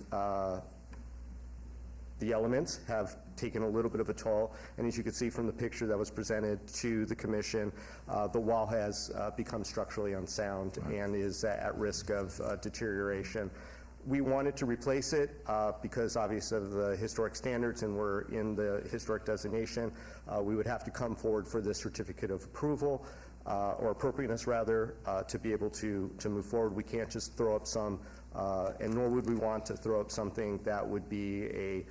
the elements have taken a little bit of a toll, and as you can see from the picture that was presented to the commission, the wall has become structurally unsound and is at risk of deterioration. We wanted to replace it because obviously of the historic standards and we're in the historic designation. We would have to come forward for the certificate of approval or appropriateness rather to be able to move forward. We can't just throw up some, and nor would we want to throw up something that would be a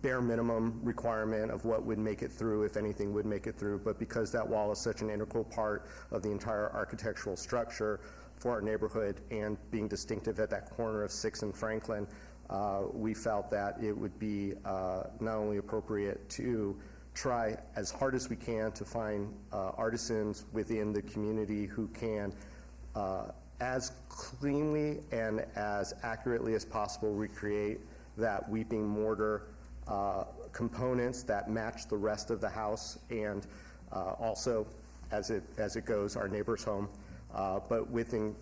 bare minimum requirement of what would make it through, if anything would make it through, but because that wall is such an integral part of the entire architectural structure for our neighborhood and being distinctive at that corner of 6th and Franklin, we felt that it would be not only appropriate to try as hard as we can to find artisans within the community who can as cleanly and as accurately as possible recreate that weeping mortar components that match the rest of the house and also, as it goes, our neighbor's home. But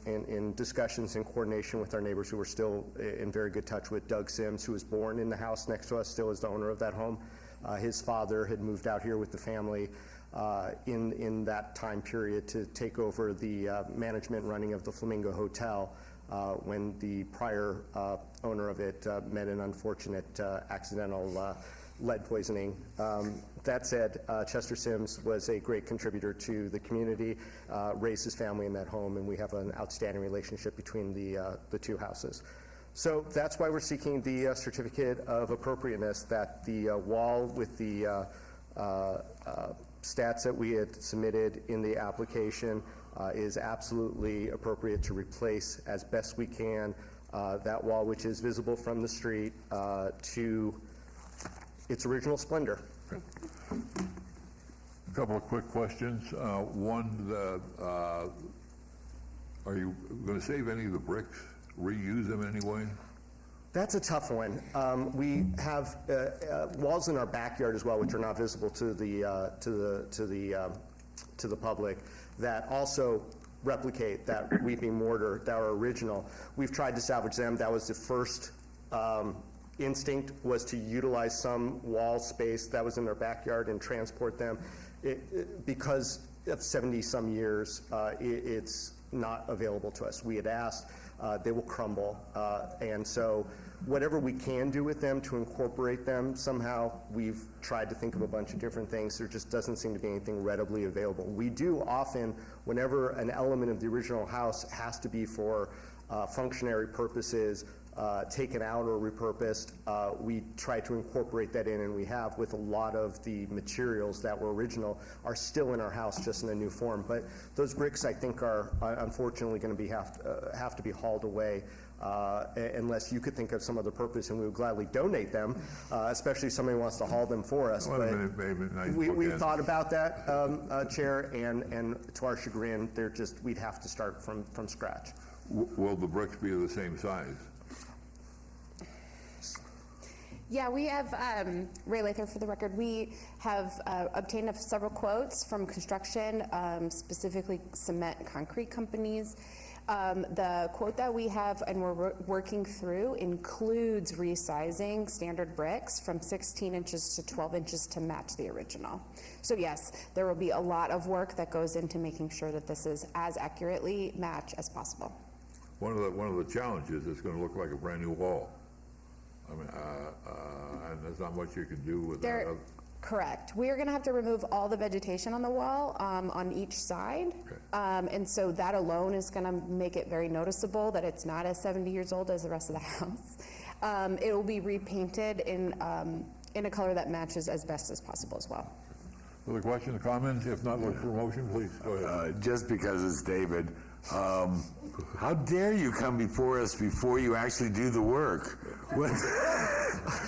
in discussions and coordination with our neighbors who are still in very good touch with Doug Sims, who was born in the house next to us, still is the owner of that home. His father had moved out here with the family in that time period to take over the management running of the Flamingo Hotel when the prior owner of it met an unfortunate accidental lead poisoning. That said, Chester Sims was a great contributor to the community, raised his family in that home, and we have an outstanding relationship between the two houses. So that's why we're seeking the certificate of appropriateness, that the wall with the stats that we had submitted in the application is absolutely appropriate to replace as best we can that wall, which is visible from the street, to its original splendor. A couple of quick questions. One, are you going to save any of the bricks, reuse them anyway? That's a tough one. We have walls in our backyard as well, which are not visible to the public. that also replicate that weeping mortar that are original. We've tried to salvage them. That was the first instinct, was to utilize some wall space that was in their backyard and transport them. Because of 70-some years, it's not available to us. We had asked, they will crumble. And so whatever we can do with them to incorporate them somehow, we've tried to think of a bunch of different things. There just doesn't seem to be anything readily available. We do often, whenever an element of the original house has to be for functionary purposes, taken out or repurposed, we try to incorporate that in, and we have, with a lot of the materials that were original are still in our house, just in a new form. But those bricks, I think, are unfortunately going to have to be hauled away, unless you could think of some other purpose, and we would gladly donate them, especially if somebody wants to haul them for us. Well, but we thought about that, Chair, and to our chagrin, we'd have to start from scratch. Will the bricks be of the same size? Yeah, we have, Ray Lather for the record, we have obtained several quotes from construction, specifically cement and concrete companies. The quote that we have and we're working through includes resizing standard bricks from 16 inches to 12 inches to match the original. So yes, there will be a lot of work that goes into making sure that this is as accurately matched as possible. One of the challenges is going to look like a brand new wall. I mean, and there's not much you can do with that. Correct. We are going to have to remove all the vegetation on the wall on each side. Okay. And so that alone is going to make it very noticeable that it's not as 70 years old as the rest of the house. It will be repainted in a color that matches as best as possible as well. Other questions, comments? If not, look for a motion, please. Go ahead. Just because it's David, how dare you come before us before you actually do the work?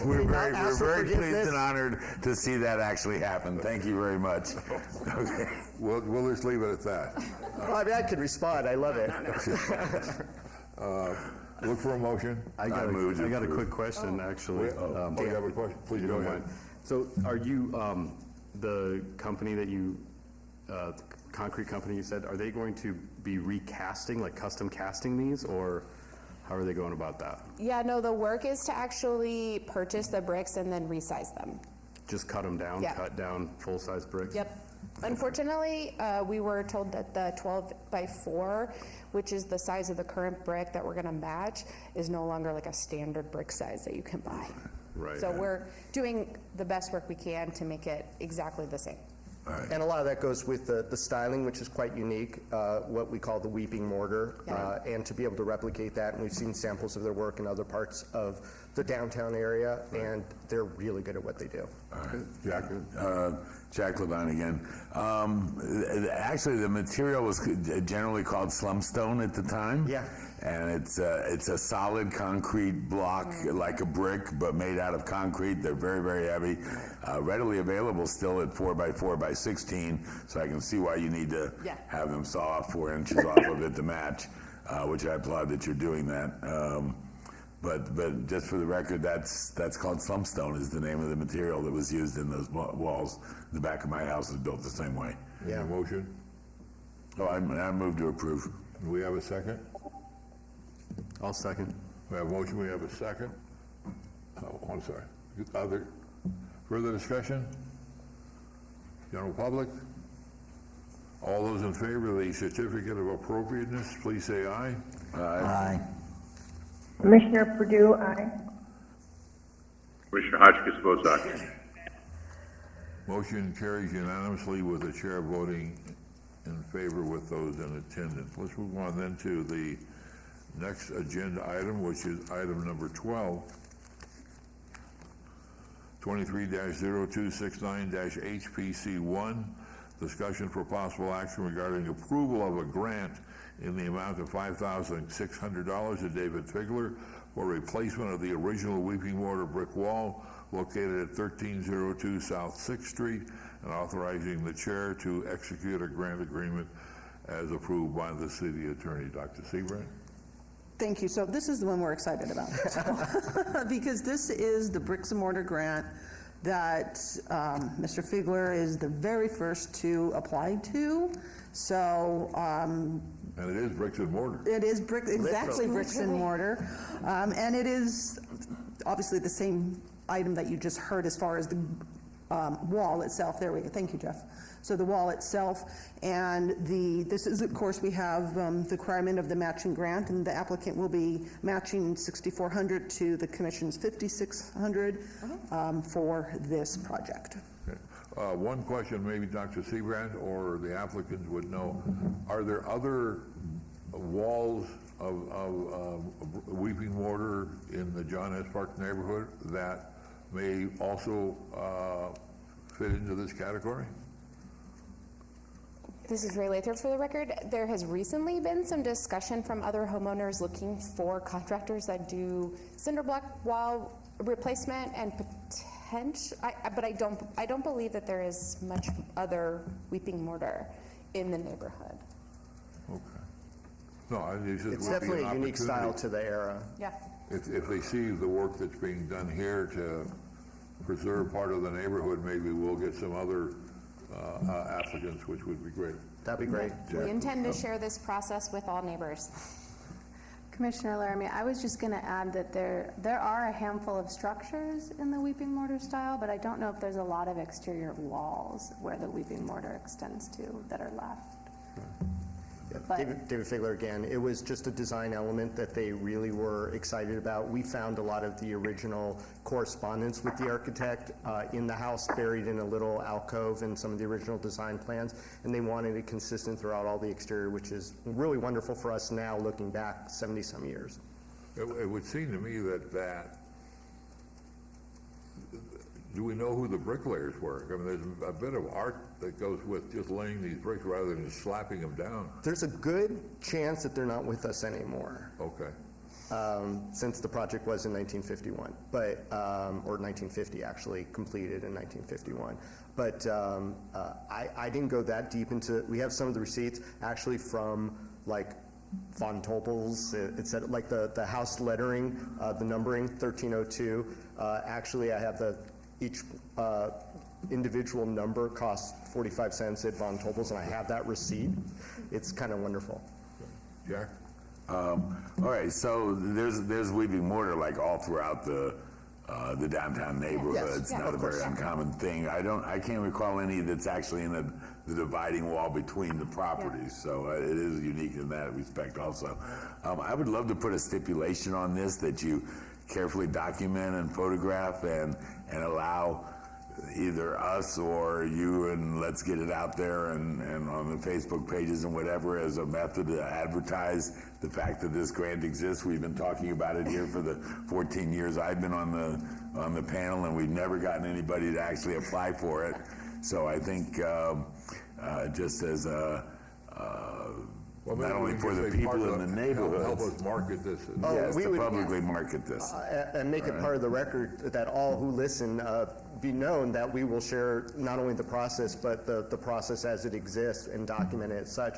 We're very pleased and honored to see that actually happen. Thank you very much. Okay. We'll just leave it at that. Well, I mean, I could respond. I love it. Look for a motion. I got a quick question, actually. You have a question? Please go ahead. So are you, the company that you, concrete company you said, are they going to be recasting, like custom casting these, or how are they going about that? Yeah, no, the work is to actually purchase the bricks and then resize them. Just cut them down, cut down full-size bricks? Yep. Unfortunately, we were told that the 12 by 4, which is the size of the current brick that we're going to match, is no longer like a standard brick size that you can buy. Right. So we're doing the best work we can to make it exactly the same. Right. And a lot of that goes with the styling, which is quite unique, what we call the weeping mortar, and to be able to replicate that. And we've seen samples of their work in other parts of the downtown area, and they're really good at what they do. All right. Jack Levine again. Actually, the material was generally called slumstone at the time. Yeah. And it's a solid concrete block, like a brick, but made out of concrete. They're very, very heavy. Readily available still at 4x4 by 16, so I can see why you need to have them saw off 4 inches off of it to match, which I applaud that you're doing that. But just for the record, that's called slumstone, is the name of the material that was used in those walls. The back of my house is built the same way. Yeah. Motion? Oh, I move to approve. Do we have a second? I'll second. We have a motion, we have a second. Oh, I'm sorry. Other further discussion? General public? All those in favor of the certificate of appropriateness, please say aye. Aye. Commissioner Purdue, aye. Commissioner Hotchkiss votes aye. Motion carries unanimously with the chair voting in favor with those in attendance. Let's move on then to the next agenda item, which is item number 12, 23-0269-HPC1, discussion for possible action regarding approval of a grant in the amount of $5,600 to David Figler for replacement of the original weeping mortar brick wall located at 1302 South 6th Street, and authorizing the chair to execute a grant agreement as approved by the city attorney. Dr. Seabrand? Thank you. So this is the one we're excited about because this is the bricks and mortar grant that Mr. Figler is the very first to apply to. So, And it is bricks and mortar. it is exactly bricks and Literally. mortar. And it is obviously the same item that you just heard as far as the wall itself. There we go. Thank you, Jeff. So the wall itself, and this is, of course, we have the requirement of the matching grant, and the applicant will be matching $6,400 to the commission's $5,600 for this project. Okay. One question, maybe Dr. Seabrand or the applicants would know, are there other walls of weeping mortar in the John S. Park neighborhood that may also fit into this category? This is Ray Lathrop for the record. There has recently been some discussion from other homeowners looking for contractors that do cinder block wall replacement and potential, but I don't believe that there is much other weeping mortar in the neighborhood. Okay. No, It's definitely a unique style to the era. Yeah. If they see the work that's being done here to preserve part of the neighborhood, maybe we'll get some other applicants, which would be great. That'd be great. We intend to share this process with all neighbors. Commissioner Laramie, I was just going to add that there are a handful of structures in the weeping mortar style, but I don't know if there's a lot of exterior walls where the weeping mortar extends to that are left. David Figler again. It was just a design element that they really were excited about. We found a lot of the original correspondence with the architect in the house, buried in a little alcove in some of the original design plans, and they wanted it consistent throughout all the exterior, which is really wonderful for us now, looking back 70-some years. It would seem to me that do we know who the bricklayers were? I mean, there's a bit of art that goes with just laying these bricks rather than just slapping them down. There's a good chance that they're not with us anymore. Okay. Since the project was in 1951, or 1950 actually, completed in 1951. But I didn't go that deep into, we have some of the receipts actually from like Von Topel's, it said like the house lettering, the numbering 1302. Actually I have each individual number costs 45 cents at Von Topel's, and I have that receipt. It's kind of wonderful. Jack? All right, so there's weeping mortar like all throughout the downtown neighborhood. Yes, It's yeah, not a of very course. uncommon thing. I can't recall any that's actually in the dividing wall between the properties. So it is unique in that respect also. I would love to put a stipulation on this that you carefully document and photograph and allow either us or you, and let's get it out there and on the Facebook pages and whatever as a method to advertise the fact that this grant exists. We've been talking about it here for the 14 years I've been on the panel, and we've never gotten anybody to actually apply for it. So I think just as a not only for the people in the neighborhood. Help us market this. Yes, to publicly market this. And make it part of the record that all who listen be known that we will share not only the process, but the process as it exists and document it as such.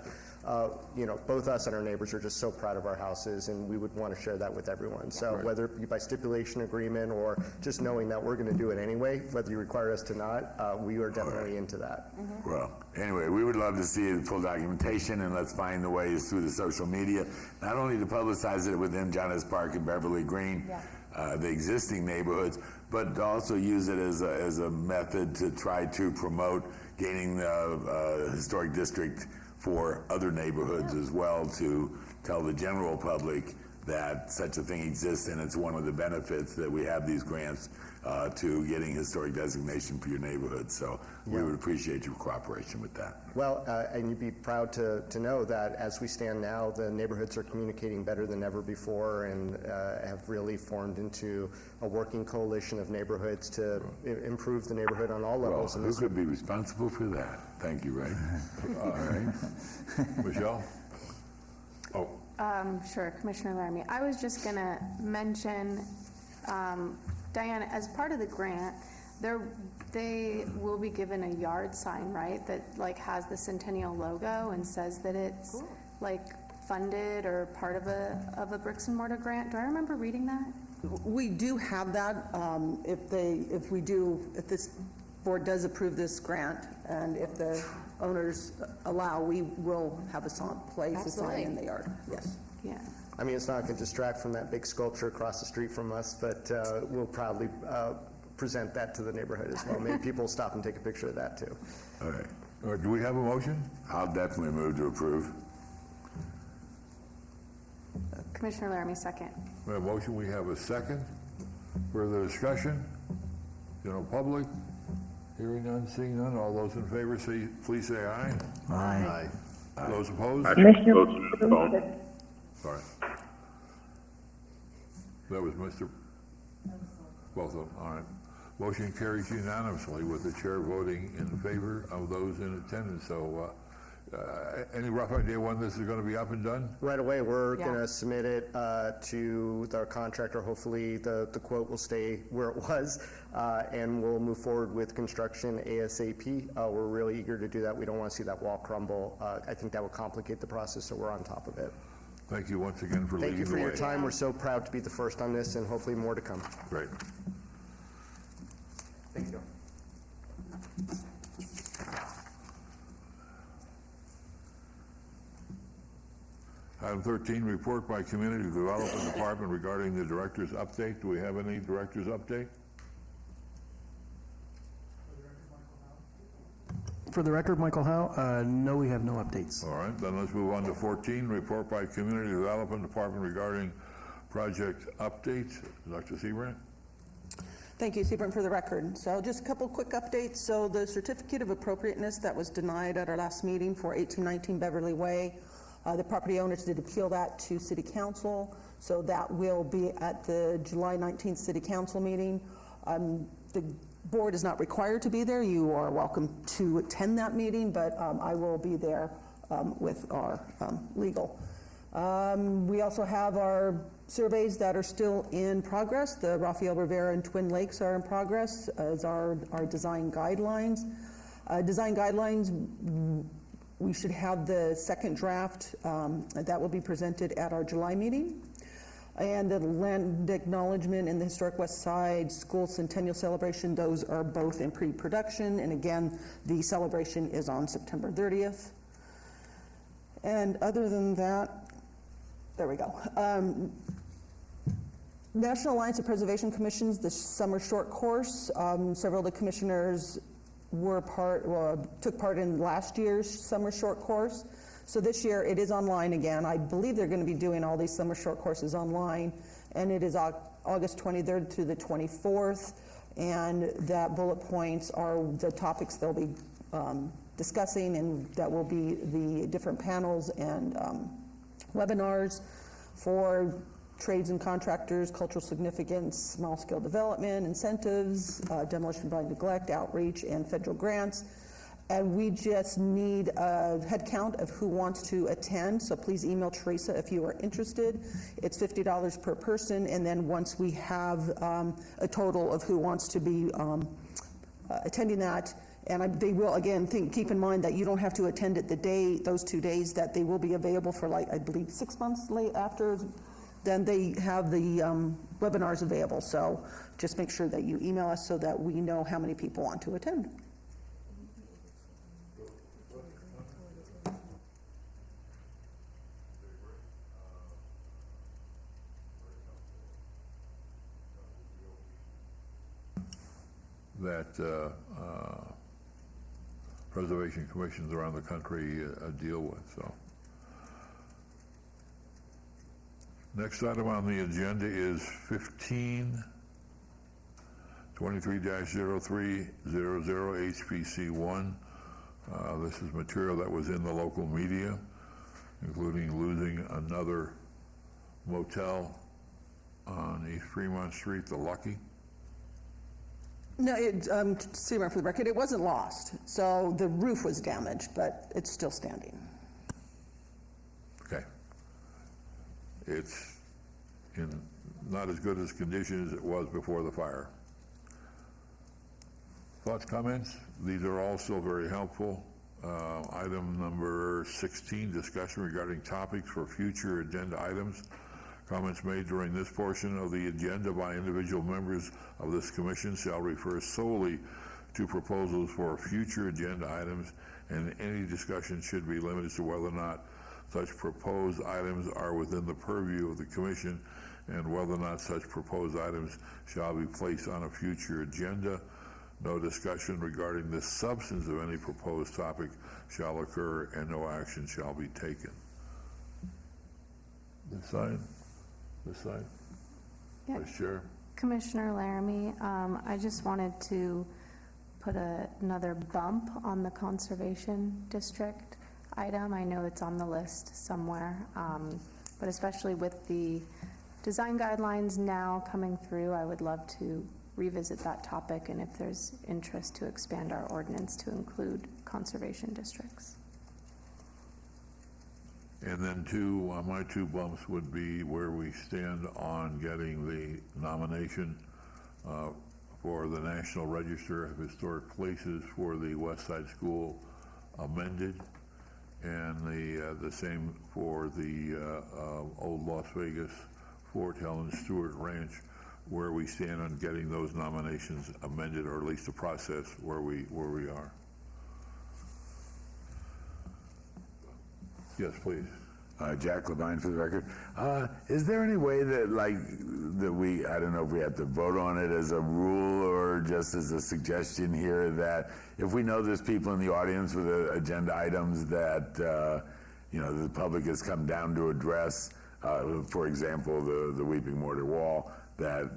Both us and our neighbors are just so proud of our houses, and we would want to share that with everyone. So whether it be by stipulation agreement or just knowing that we're going to do it anyway, whether you require us to not, we are definitely into that. Well, anyway, we would love to see the full documentation, and let's find the ways through the social media, not only to publicize it within John S. Park and Beverly Green, the existing neighborhoods, but to also use it as a method to try to promote gaining the historic district for other neighborhoods as well, to tell the general public that such a thing exists, and it's one of the benefits that we have these grants to getting historic designation for your neighborhood. So we would appreciate your cooperation with that. Well, and you'd be proud to know that as we stand now, the neighborhoods are communicating better than ever before, and have really formed into a working coalition of neighborhoods to improve the neighborhood on all levels. Well, who could be responsible for that? Thank you, Ray. All right. Michelle? Oh. Sure, Commissioner Laramie. I was just going to mention, Diana, as part of the grant, they will be given a yard sign, right, that like has the Centennial logo and says that it's like funded or part of a bricks and mortar grant. Do I remember reading that? We do have that. If this board does approve this grant, and if the owners allow, we will have a place to sign in the yard. Yes. Yeah. I mean, it's not going to distract from that big sculpture across the street from us, but we'll proudly present that to the neighborhood as well. Maybe people will stop and take a picture of that too. All right. All right, do we have a motion? I'll definitely move to approve. Commissioner Laramie, second. We have a motion, we have a second. Further discussion? General public? Hearing none, seeing none. All those in favor, please say aye. Aye. Those opposed? Commissioner Votes on the phone. Sorry. That was Mr. Both of them, all right. Motion carries unanimously with the chair voting in favor of those in attendance. So any rough idea when this is going to be up and done? Right away, we're going to submit it to our contractor. Hopefully the quote will stay where it was, and we'll move forward with construction ASAP. We're really eager to do that. We don't want to see that wall crumble. I think that would complicate the process, so we're on top of it. Thank you once again for leading the way. Thank you for your time. We're so proud to be the first on this, and hopefully more to come. Great. Thank you. Item 13, report by Community Development Department regarding the director's update. Do we have any director's update? For the record, Michael Howe, no, we have no updates. All right, then let's move on to 14, report by Community Development Department regarding project updates. Dr. Seabrand? Thank you, Seabrand, for the record. So just a couple quick updates. So the certificate of appropriateness that was denied at our last meeting for 1819 Beverly Way, the property owners did appeal that to City Council, so that will be at the July 19th City Council meeting. The board is not required to be there. You are welcome to attend that meeting, but I will be there with our legal. We also have our surveys that are still in progress. The Rafael Rivera and Twin Lakes are in progress as our design guidelines. Design guidelines, we should have the second draft that will be presented at our July meeting. And the land acknowledgement and the Historic West Side School Centennial Celebration, those are both in pre-production. And again, the celebration is on September 30th. And other than that, there we go. National Alliance of Preservation Commissions, the summer short course, several of the commissioners took part in last year's summer short course. So this year it is online again. I believe they're going to be doing all these summer short courses online, and it is August 23rd to the 24th, and that bullet points are the topics they'll be discussing, and that will be the different panels and webinars for trades and contractors, cultural significance, small-scale development, incentives, demolition by neglect, outreach, and federal grants. And we just need a head count of who wants to attend, so please email Teresa if you are interested. It's $50 per person, and then once we have a total of who wants to be attending that, and they will, again, keep in mind that you don't have to attend it those 2 days, that they will be available for, like, I believe 6 months after. Then they have the webinars available. So just make sure that you email us so that we know how many people want to attend. That preservation commissions around the country deal with. So, next item on the agenda is 15, 23-0300 HPC1. This is material that was in the local media, including losing another motel on East Fremont Street, the Lucky. No, Seabrand, for the record, it wasn't lost. So the roof was damaged, but it's still standing. Okay. It's in not as good as condition as it was before the fire. Thoughts, comments? These are all still very helpful. Item number 16, discussion regarding topics for future agenda items. Comments made during this portion of the agenda by individual members of this commission shall refer solely to proposals for future agenda items, and any discussion should be limited to whether or not such proposed items are within the purview of the commission and whether or not such proposed items shall be placed on a future agenda. No discussion regarding the substance of any proposed topic shall occur and no action shall be taken. This side? This side? Yeah. Vice Chair? Commissioner Laramie, I just wanted to put another bump on the conservation district item. I know it's on the list somewhere, but especially with the design guidelines now coming through, I would love to revisit that topic, and if there's interest to expand our ordinance to include conservation districts. And then my two bumps would be where we stand on getting the nomination for the National Register of Historic Places for the West Side School amended, and the same for the old Las Vegas Fort Helen Stewart Ranch, where we stand on getting those nominations amended, or at least the process where we are. Yes, please. Jack Levine for the record. Is there any way that, I don't know if we have to vote on it as a rule or just as a suggestion here, that if we know there's people in the audience with agenda items that, the public has come down to address, for example, the Weeping Mortar Wall, that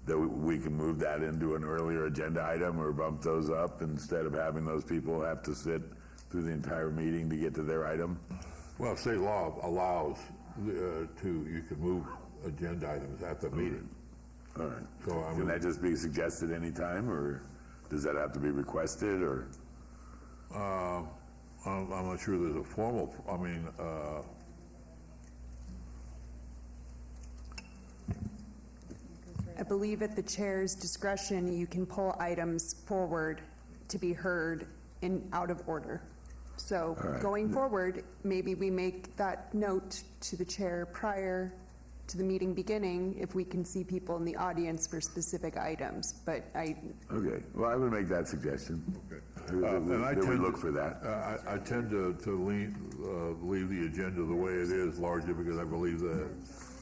we can move that into an earlier agenda item or bump those up instead of having those people have to sit through the entire meeting to get to their item? Well, state law allows you can move agenda items at the meeting. All right. So can that just be suggested anytime, or does that have to be requested, or? I'm not sure there's a formal, I believe at the chair's discretion, you can pull items forward to be heard out of order. So going forward, maybe we make that note to the chair prior to the meeting beginning if we can see people in the audience for specific items. But Okay, well, I would make that suggestion. Okay. And we look for that. I tend to leave the agenda the way it is, largely because I believe that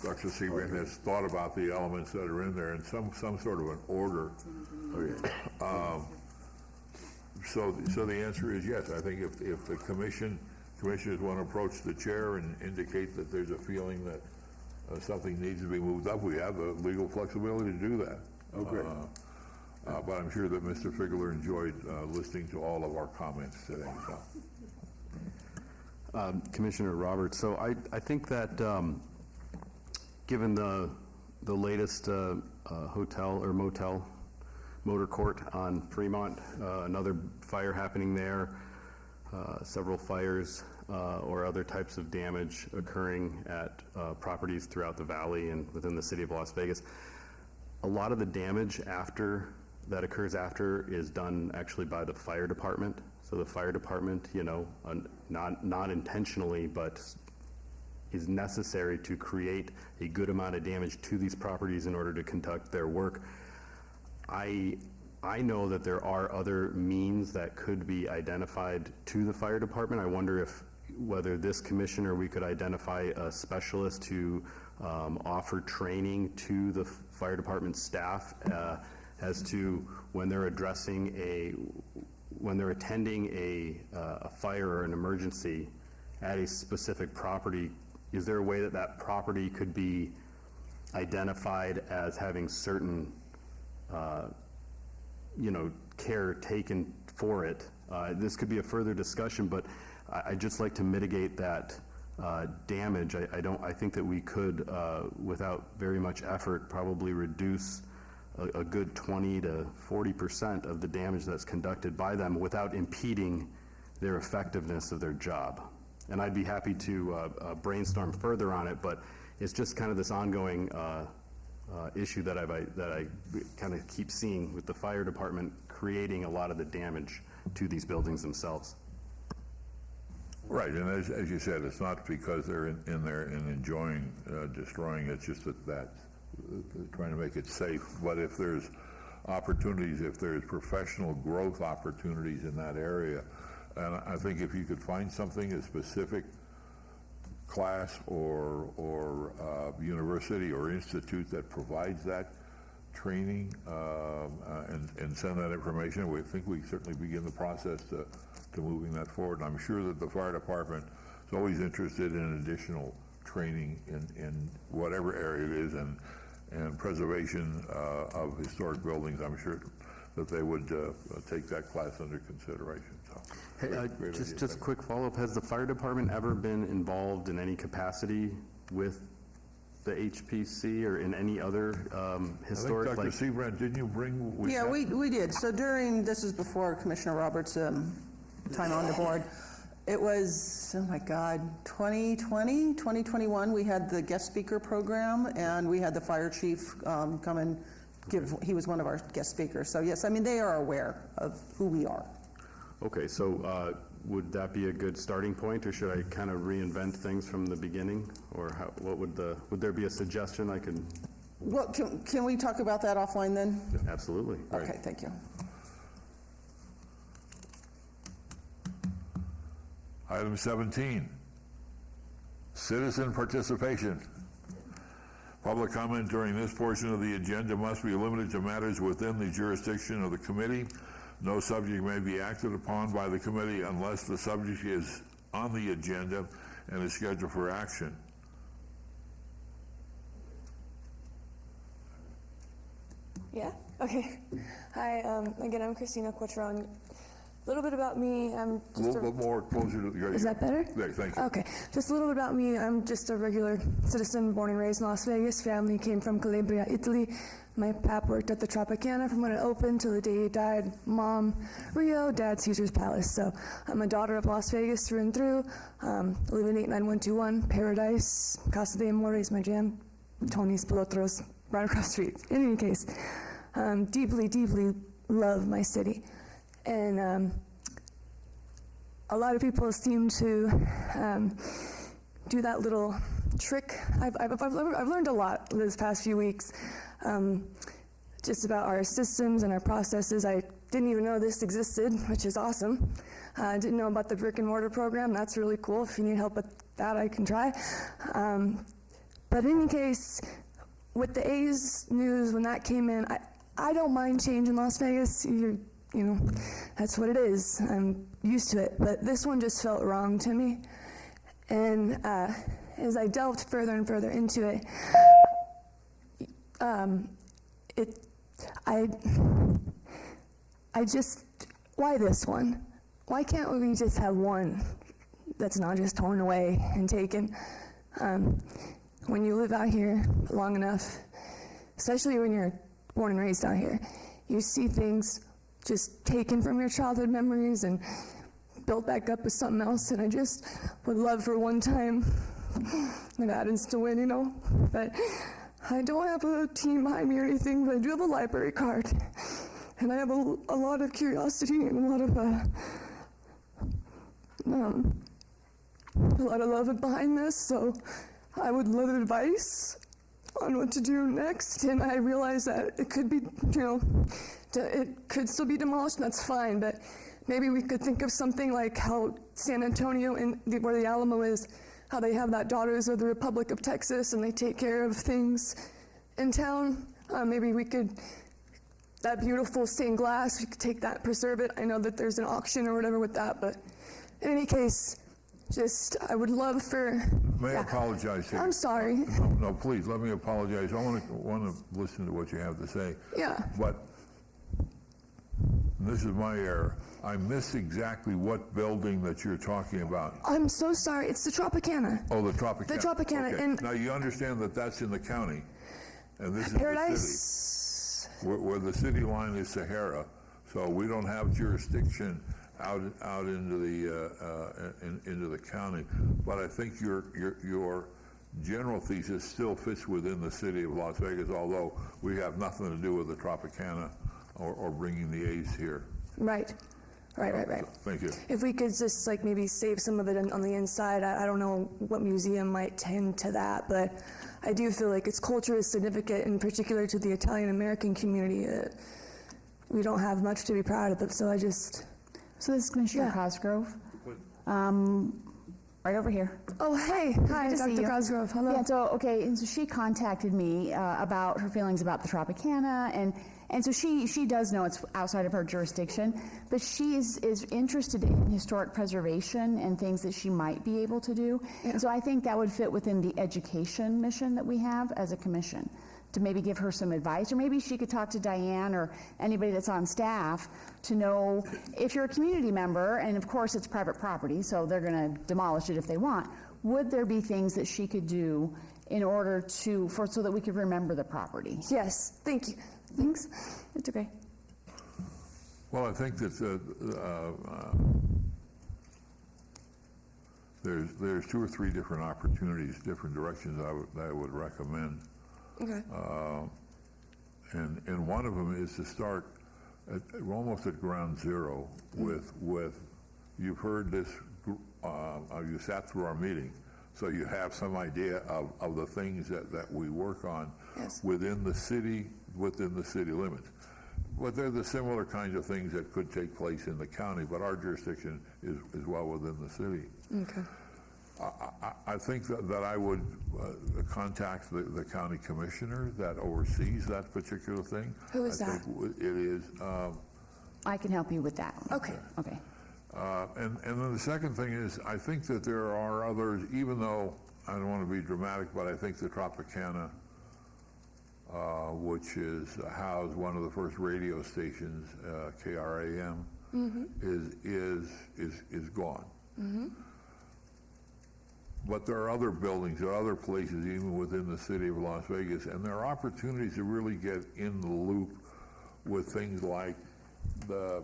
Dr. Seabrand has thought about the elements that are in there in some sort of an order. Okay. So the answer is yes. I think if the commissioners want to approach the chair and indicate that there's a feeling that something needs to be moved up, we have the legal flexibility to do that. Okay. But I'm sure that Mr. Figler enjoyed listening to all of our comments today. Commissioner Roberts, so I think that given the latest hotel or motor court on Fremont, another fire happening there, several fires or other types of damage occurring at properties throughout the valley and within the city of Las Vegas. A lot of the damage that occurs after is done actually by the fire department. So the fire department, not intentionally, but is necessary to create a good amount of damage to these properties in order to conduct their work. I know that there are other means that could be identified to the fire department. I wonder whether this commissioner, we could identify a specialist to offer training to the fire department staff as to when they're attending a fire or an emergency at a specific property. Is there a way that property could be identified as having certain care taken for it? This could be a further discussion, but I'd just like to mitigate that damage. I think that we could, without very much effort, probably reduce a good 20 to 40% of the damage that's conducted by them without impeding their effectiveness of their job. And I'd be happy to brainstorm further on it, but it's just kind of this ongoing issue that I kind of keep seeing with the fire department creating a lot of the damage to these buildings themselves. Right, and as you said, it's not because they're in there and enjoying destroying it, it's just that trying to make it safe. But if there's opportunities, if there's professional growth opportunities in that area. And I think if you could find something, a specific class or university or institute that provides that training and send that information, we think we certainly begin the process to moving that forward. And I'm sure that the fire department is always interested in additional training in whatever area it is, and preservation of historic buildings. I'm sure that they would take that class under consideration. So, Hey, great idea. just a quick follow-up. Has the fire department ever been involved in any capacity with the HPC or in any other historic? I think Dr. Seabrand, didn't you bring? Yeah, we did. So this is before Commissioner Roberts' time on the board. It was, oh my God, 2020, 2021, we had the guest speaker program, and we had the fire chief come and he was one of our guest speakers. So yes, I mean, they are aware of who we are. Okay, so would that be a good starting point, or should I kind of reinvent things from the beginning? Or what would there be a suggestion I could? Well, can we talk about that offline then? Absolutely. Okay, thank you. Item 17, citizen participation. Public comment during this portion of the agenda must be limited to matters within the jurisdiction of the committee. No subject may be acted upon by the committee unless the subject is on the agenda and is scheduled for action. Yeah? Okay. Hi, again, I'm Christina Quatron. A little bit about me, I'm just a little bit more closer to the... Is that better? There, thank you. Okay. Just a little bit about me. I'm just a regular citizen born and raised in Las Vegas. Family came from Calabria, Italy. My pap worked at the Tropicana from when it opened till the day he died. Mom, Rio, Dad, Caesar's Palace. So I'm a daughter of Las Vegas through and through. Live in 89121, Paradise, Casa de Amore is my jam. Tony's Pelotros, right across the street. In any case, deeply, deeply love my city. And a lot of people seem to do that little trick. I've learned a lot this past few weeks, just about our systems and our processes. I didn't even know this existed, which is awesome. I didn't know about the brick and mortar program. That's really cool. If you need help with that, I can try. But in any case, with the A's news, when that came in, I don't mind change in Las Vegas. You know, that's what it is. I'm used to it. But this one just felt wrong to me. And as I delved further and further into it, I just, why this one? Why can't we just have one that's not just torn away and taken? When you live out here long enough, especially when you're born and raised out here, you see things just taken from your childhood memories and built back up with something else. And I just would love for one time Nevadans to win, you know. But I don't have a team behind me or anything, but I do have a library card. And I have a lot of curiosity and a lot of love behind this. So I would love advice on what to do next. And I realize that it could be, you know, it could still be demolished, and that's fine, but maybe we could think of something like how San Antonio, where the Alamo is, how they have that Daughters of the Republic of Texas, and they take care of things in town. Maybe we could, that beautiful stained glass, we could take that, preserve it. I know that there's an auction or whatever with that, but in any case, just, I would love for... May I apologize here? I'm sorry. No, please, let me apologize. I want to listen to what you have to say. Yeah. But this is my error. I missed exactly what building that you're talking about. I'm so sorry. It's the Tropicana. Oh, the Tropicana. The Tropicana. Okay. And now, you understand that that's in the county, and this is Paradise. the city. Where the city line is Sahara, so we don't have jurisdiction out into the county. But I think your general thesis still fits within the city of Las Vegas, although we have nothing to do with the Tropicana or bringing the A's here. Right. Thank you. If we could just like maybe save some of it on the inside, I don't know what museum might tend to that, but I do feel like its culture is significant, in particular to the Italian American community. we don't have much to be proud of, so I just... So this is Commissioner Cosgrove. Right over here. Oh, hey. Hi, Good to see Dr. you. Cosgrove. Hello. Yeah, so, okay, and so she contacted me about her feelings about the Tropicana, and so she does know it's outside of her jurisdiction, but she is interested in historic preservation and things that she might be able to do. Yeah. So I think that would fit within the education mission that we have as a commission, to maybe give her some advice, or maybe she could talk to Diane or anybody that's on staff to know if you're a community member, and of course it's private property, so they're going to demolish it if they want. Would there be things that she could do in order so that we could remember the property? Yes, thank you. Thanks. It's okay. Well, I think that there's 2 or 3 different opportunities, different directions I would recommend. Okay. And one of them is to start almost at ground zero with you've heard this, you sat through our meeting, so you have some idea of the things that we work on within the city limits. But they're the similar kinds of things that could take place in the county, but our jurisdiction is well within the city. Okay. I think that I would contact the county commissioner that oversees that particular thing. Who is that? Think it is. I can help you with that. Okay. Okay. And then the second thing is, I think that there are others, even though I don't want to be dramatic, but I think the Tropicana, which is housed one of the first radio stations, KRAM, is gone. Mm-hmm. But there are other buildings, there are other places, even within the city of Las Vegas, and there are opportunities to really get in the loop with things like the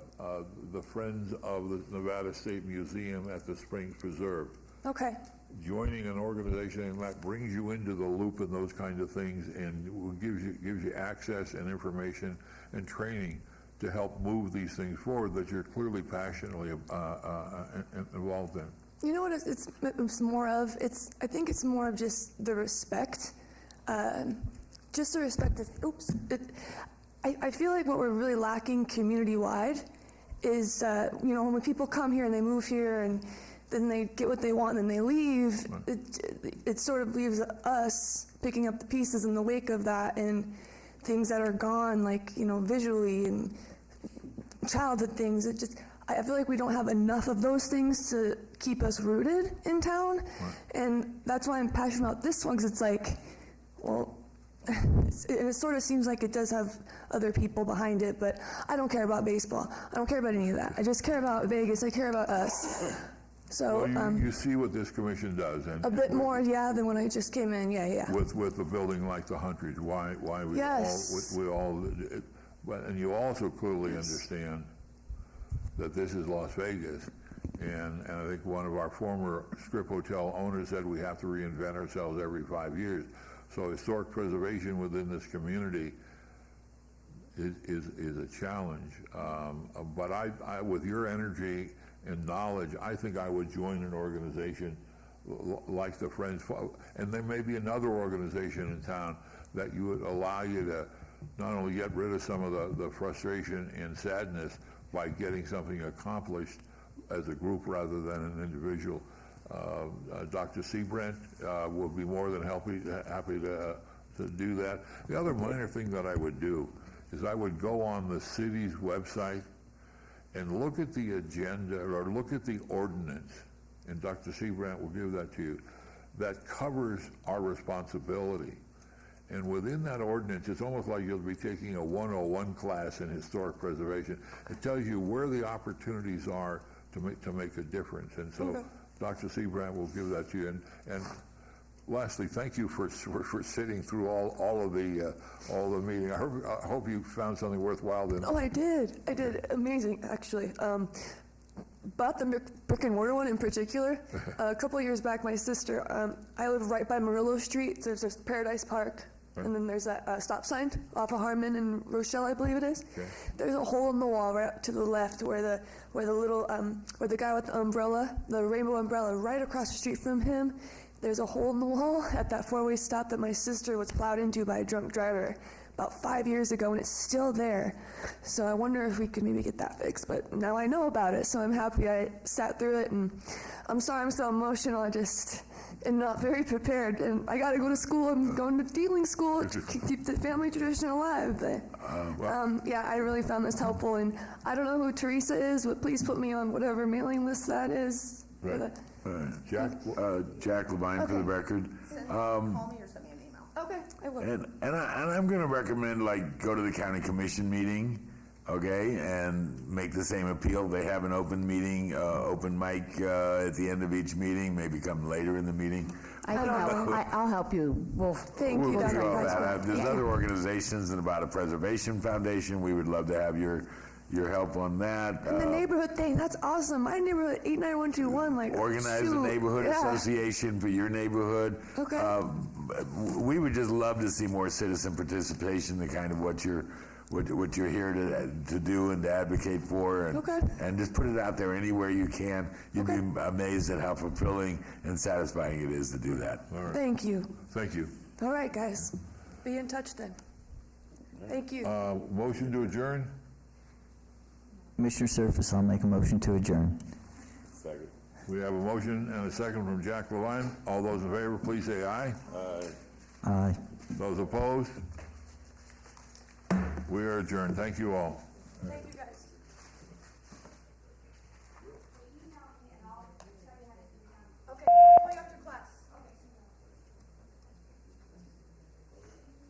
Friends of the Nevada State Museum at the Springs Preserve. Okay. Joining an organization and that brings you into the loop and those kinds of things, and gives you access and information and training to help move these things forward that you're clearly passionately involved in. You know what it's more of? I think it's more of just the respect. Just the respect of, I feel like what we're really lacking community-wide is, when people come here and they move here and then they get what they want and then they leave, it sort of leaves us picking up the pieces in the wake of that, and things that are gone, like, visually and childhood things. I feel like we don't have enough of those things to keep us rooted in town. Right. And that's why I'm passionate about this one, because it's like, well, it sort of seems like it does have other people behind it, but I don't care about baseball. I don't care about any of that. I just care about Vegas. I care about us. So well, you see what this commission does, and a bit more, than when I just came in. Yeah. With a building like the Huntridge, why we all, and you also clearly understand that this is Las Vegas, and I think one of our former strip hotel owners said we have to reinvent ourselves every 5 years. So historic preservation within this community is a challenge. But I, with your energy and knowledge, I think I would join an organization like the Friends, and there may be another organization in town that would allow you to not only get rid of some of the frustration and sadness by getting something accomplished as a group rather than an individual. Dr. Seabrant will be more than happy to do that. The other minor thing that I would do is I would go on the city's website and look at the agenda or look at the ordinance, and Dr. Seabrant will give that to you, that covers our responsibility. And within that ordinance, it's almost like you'll be taking a 101 class in historic preservation. It tells you where the opportunities are to make a difference. And so Dr. Seabrant will give that to you. And lastly, thank you for sitting through all of the meeting. I hope you found something worthwhile. Oh, I did. Amazing, actually. Bought the brick and mortar one in particular. A couple of years back, my sister, I live right by Murillo Street. So there's Paradise Park, and then there's that stop sign off of Harmon and Rochelle, I believe it is. Okay. There's a hole in the wall right up to the left where the guy with the umbrella, the rainbow umbrella, right across the street from him. There's a hole in the wall at that four-way stop that my sister was plowed into by a drunk driver. about 5 years ago, and it's still there. So I wonder if we could maybe get that fixed. But now I know about it, so I'm happy I sat through it. And I'm sorry I'm so emotional. I just am not very prepared. And I got to go to school. I'm going to dealing school to keep the family tradition alive. But yeah, I really found this helpful. And I don't know who Teresa is, but please put me on whatever mailing list that is. Right. Jack? Jack Levine for the record. Call me or send me an email. Okay, I will. And I'm going to recommend, like, go to the county commission meeting, okay, and make the same appeal. They have an open meeting, open mic at the end of each meeting, maybe come later in the meeting. I'll help you. Thank you. We'll figure all That's that right. out. There's other organizations and about a preservation foundation. We would love to have your help on that. And the neighborhood thing, that's awesome. My neighborhood, 89121, like, Organize a shoot, neighborhood yeah. association for your neighborhood. Okay. We would just love to see more citizen participation, the kind of what you're here to do and to advocate for, and Okay. and just put it out there anywhere you can. You'd be amazed at how fulfilling and satisfying it is to do that. All right. Thank you. Thank you. All right, guys. Be in touch then. Thank you. Motion to adjourn? Commissioner Surface, I'll make a motion to adjourn. Second. We have a motion and a second from Jack Levine. All those in favor, please say aye. Aye. Those opposed? We are adjourned. Thank you all. Thank you.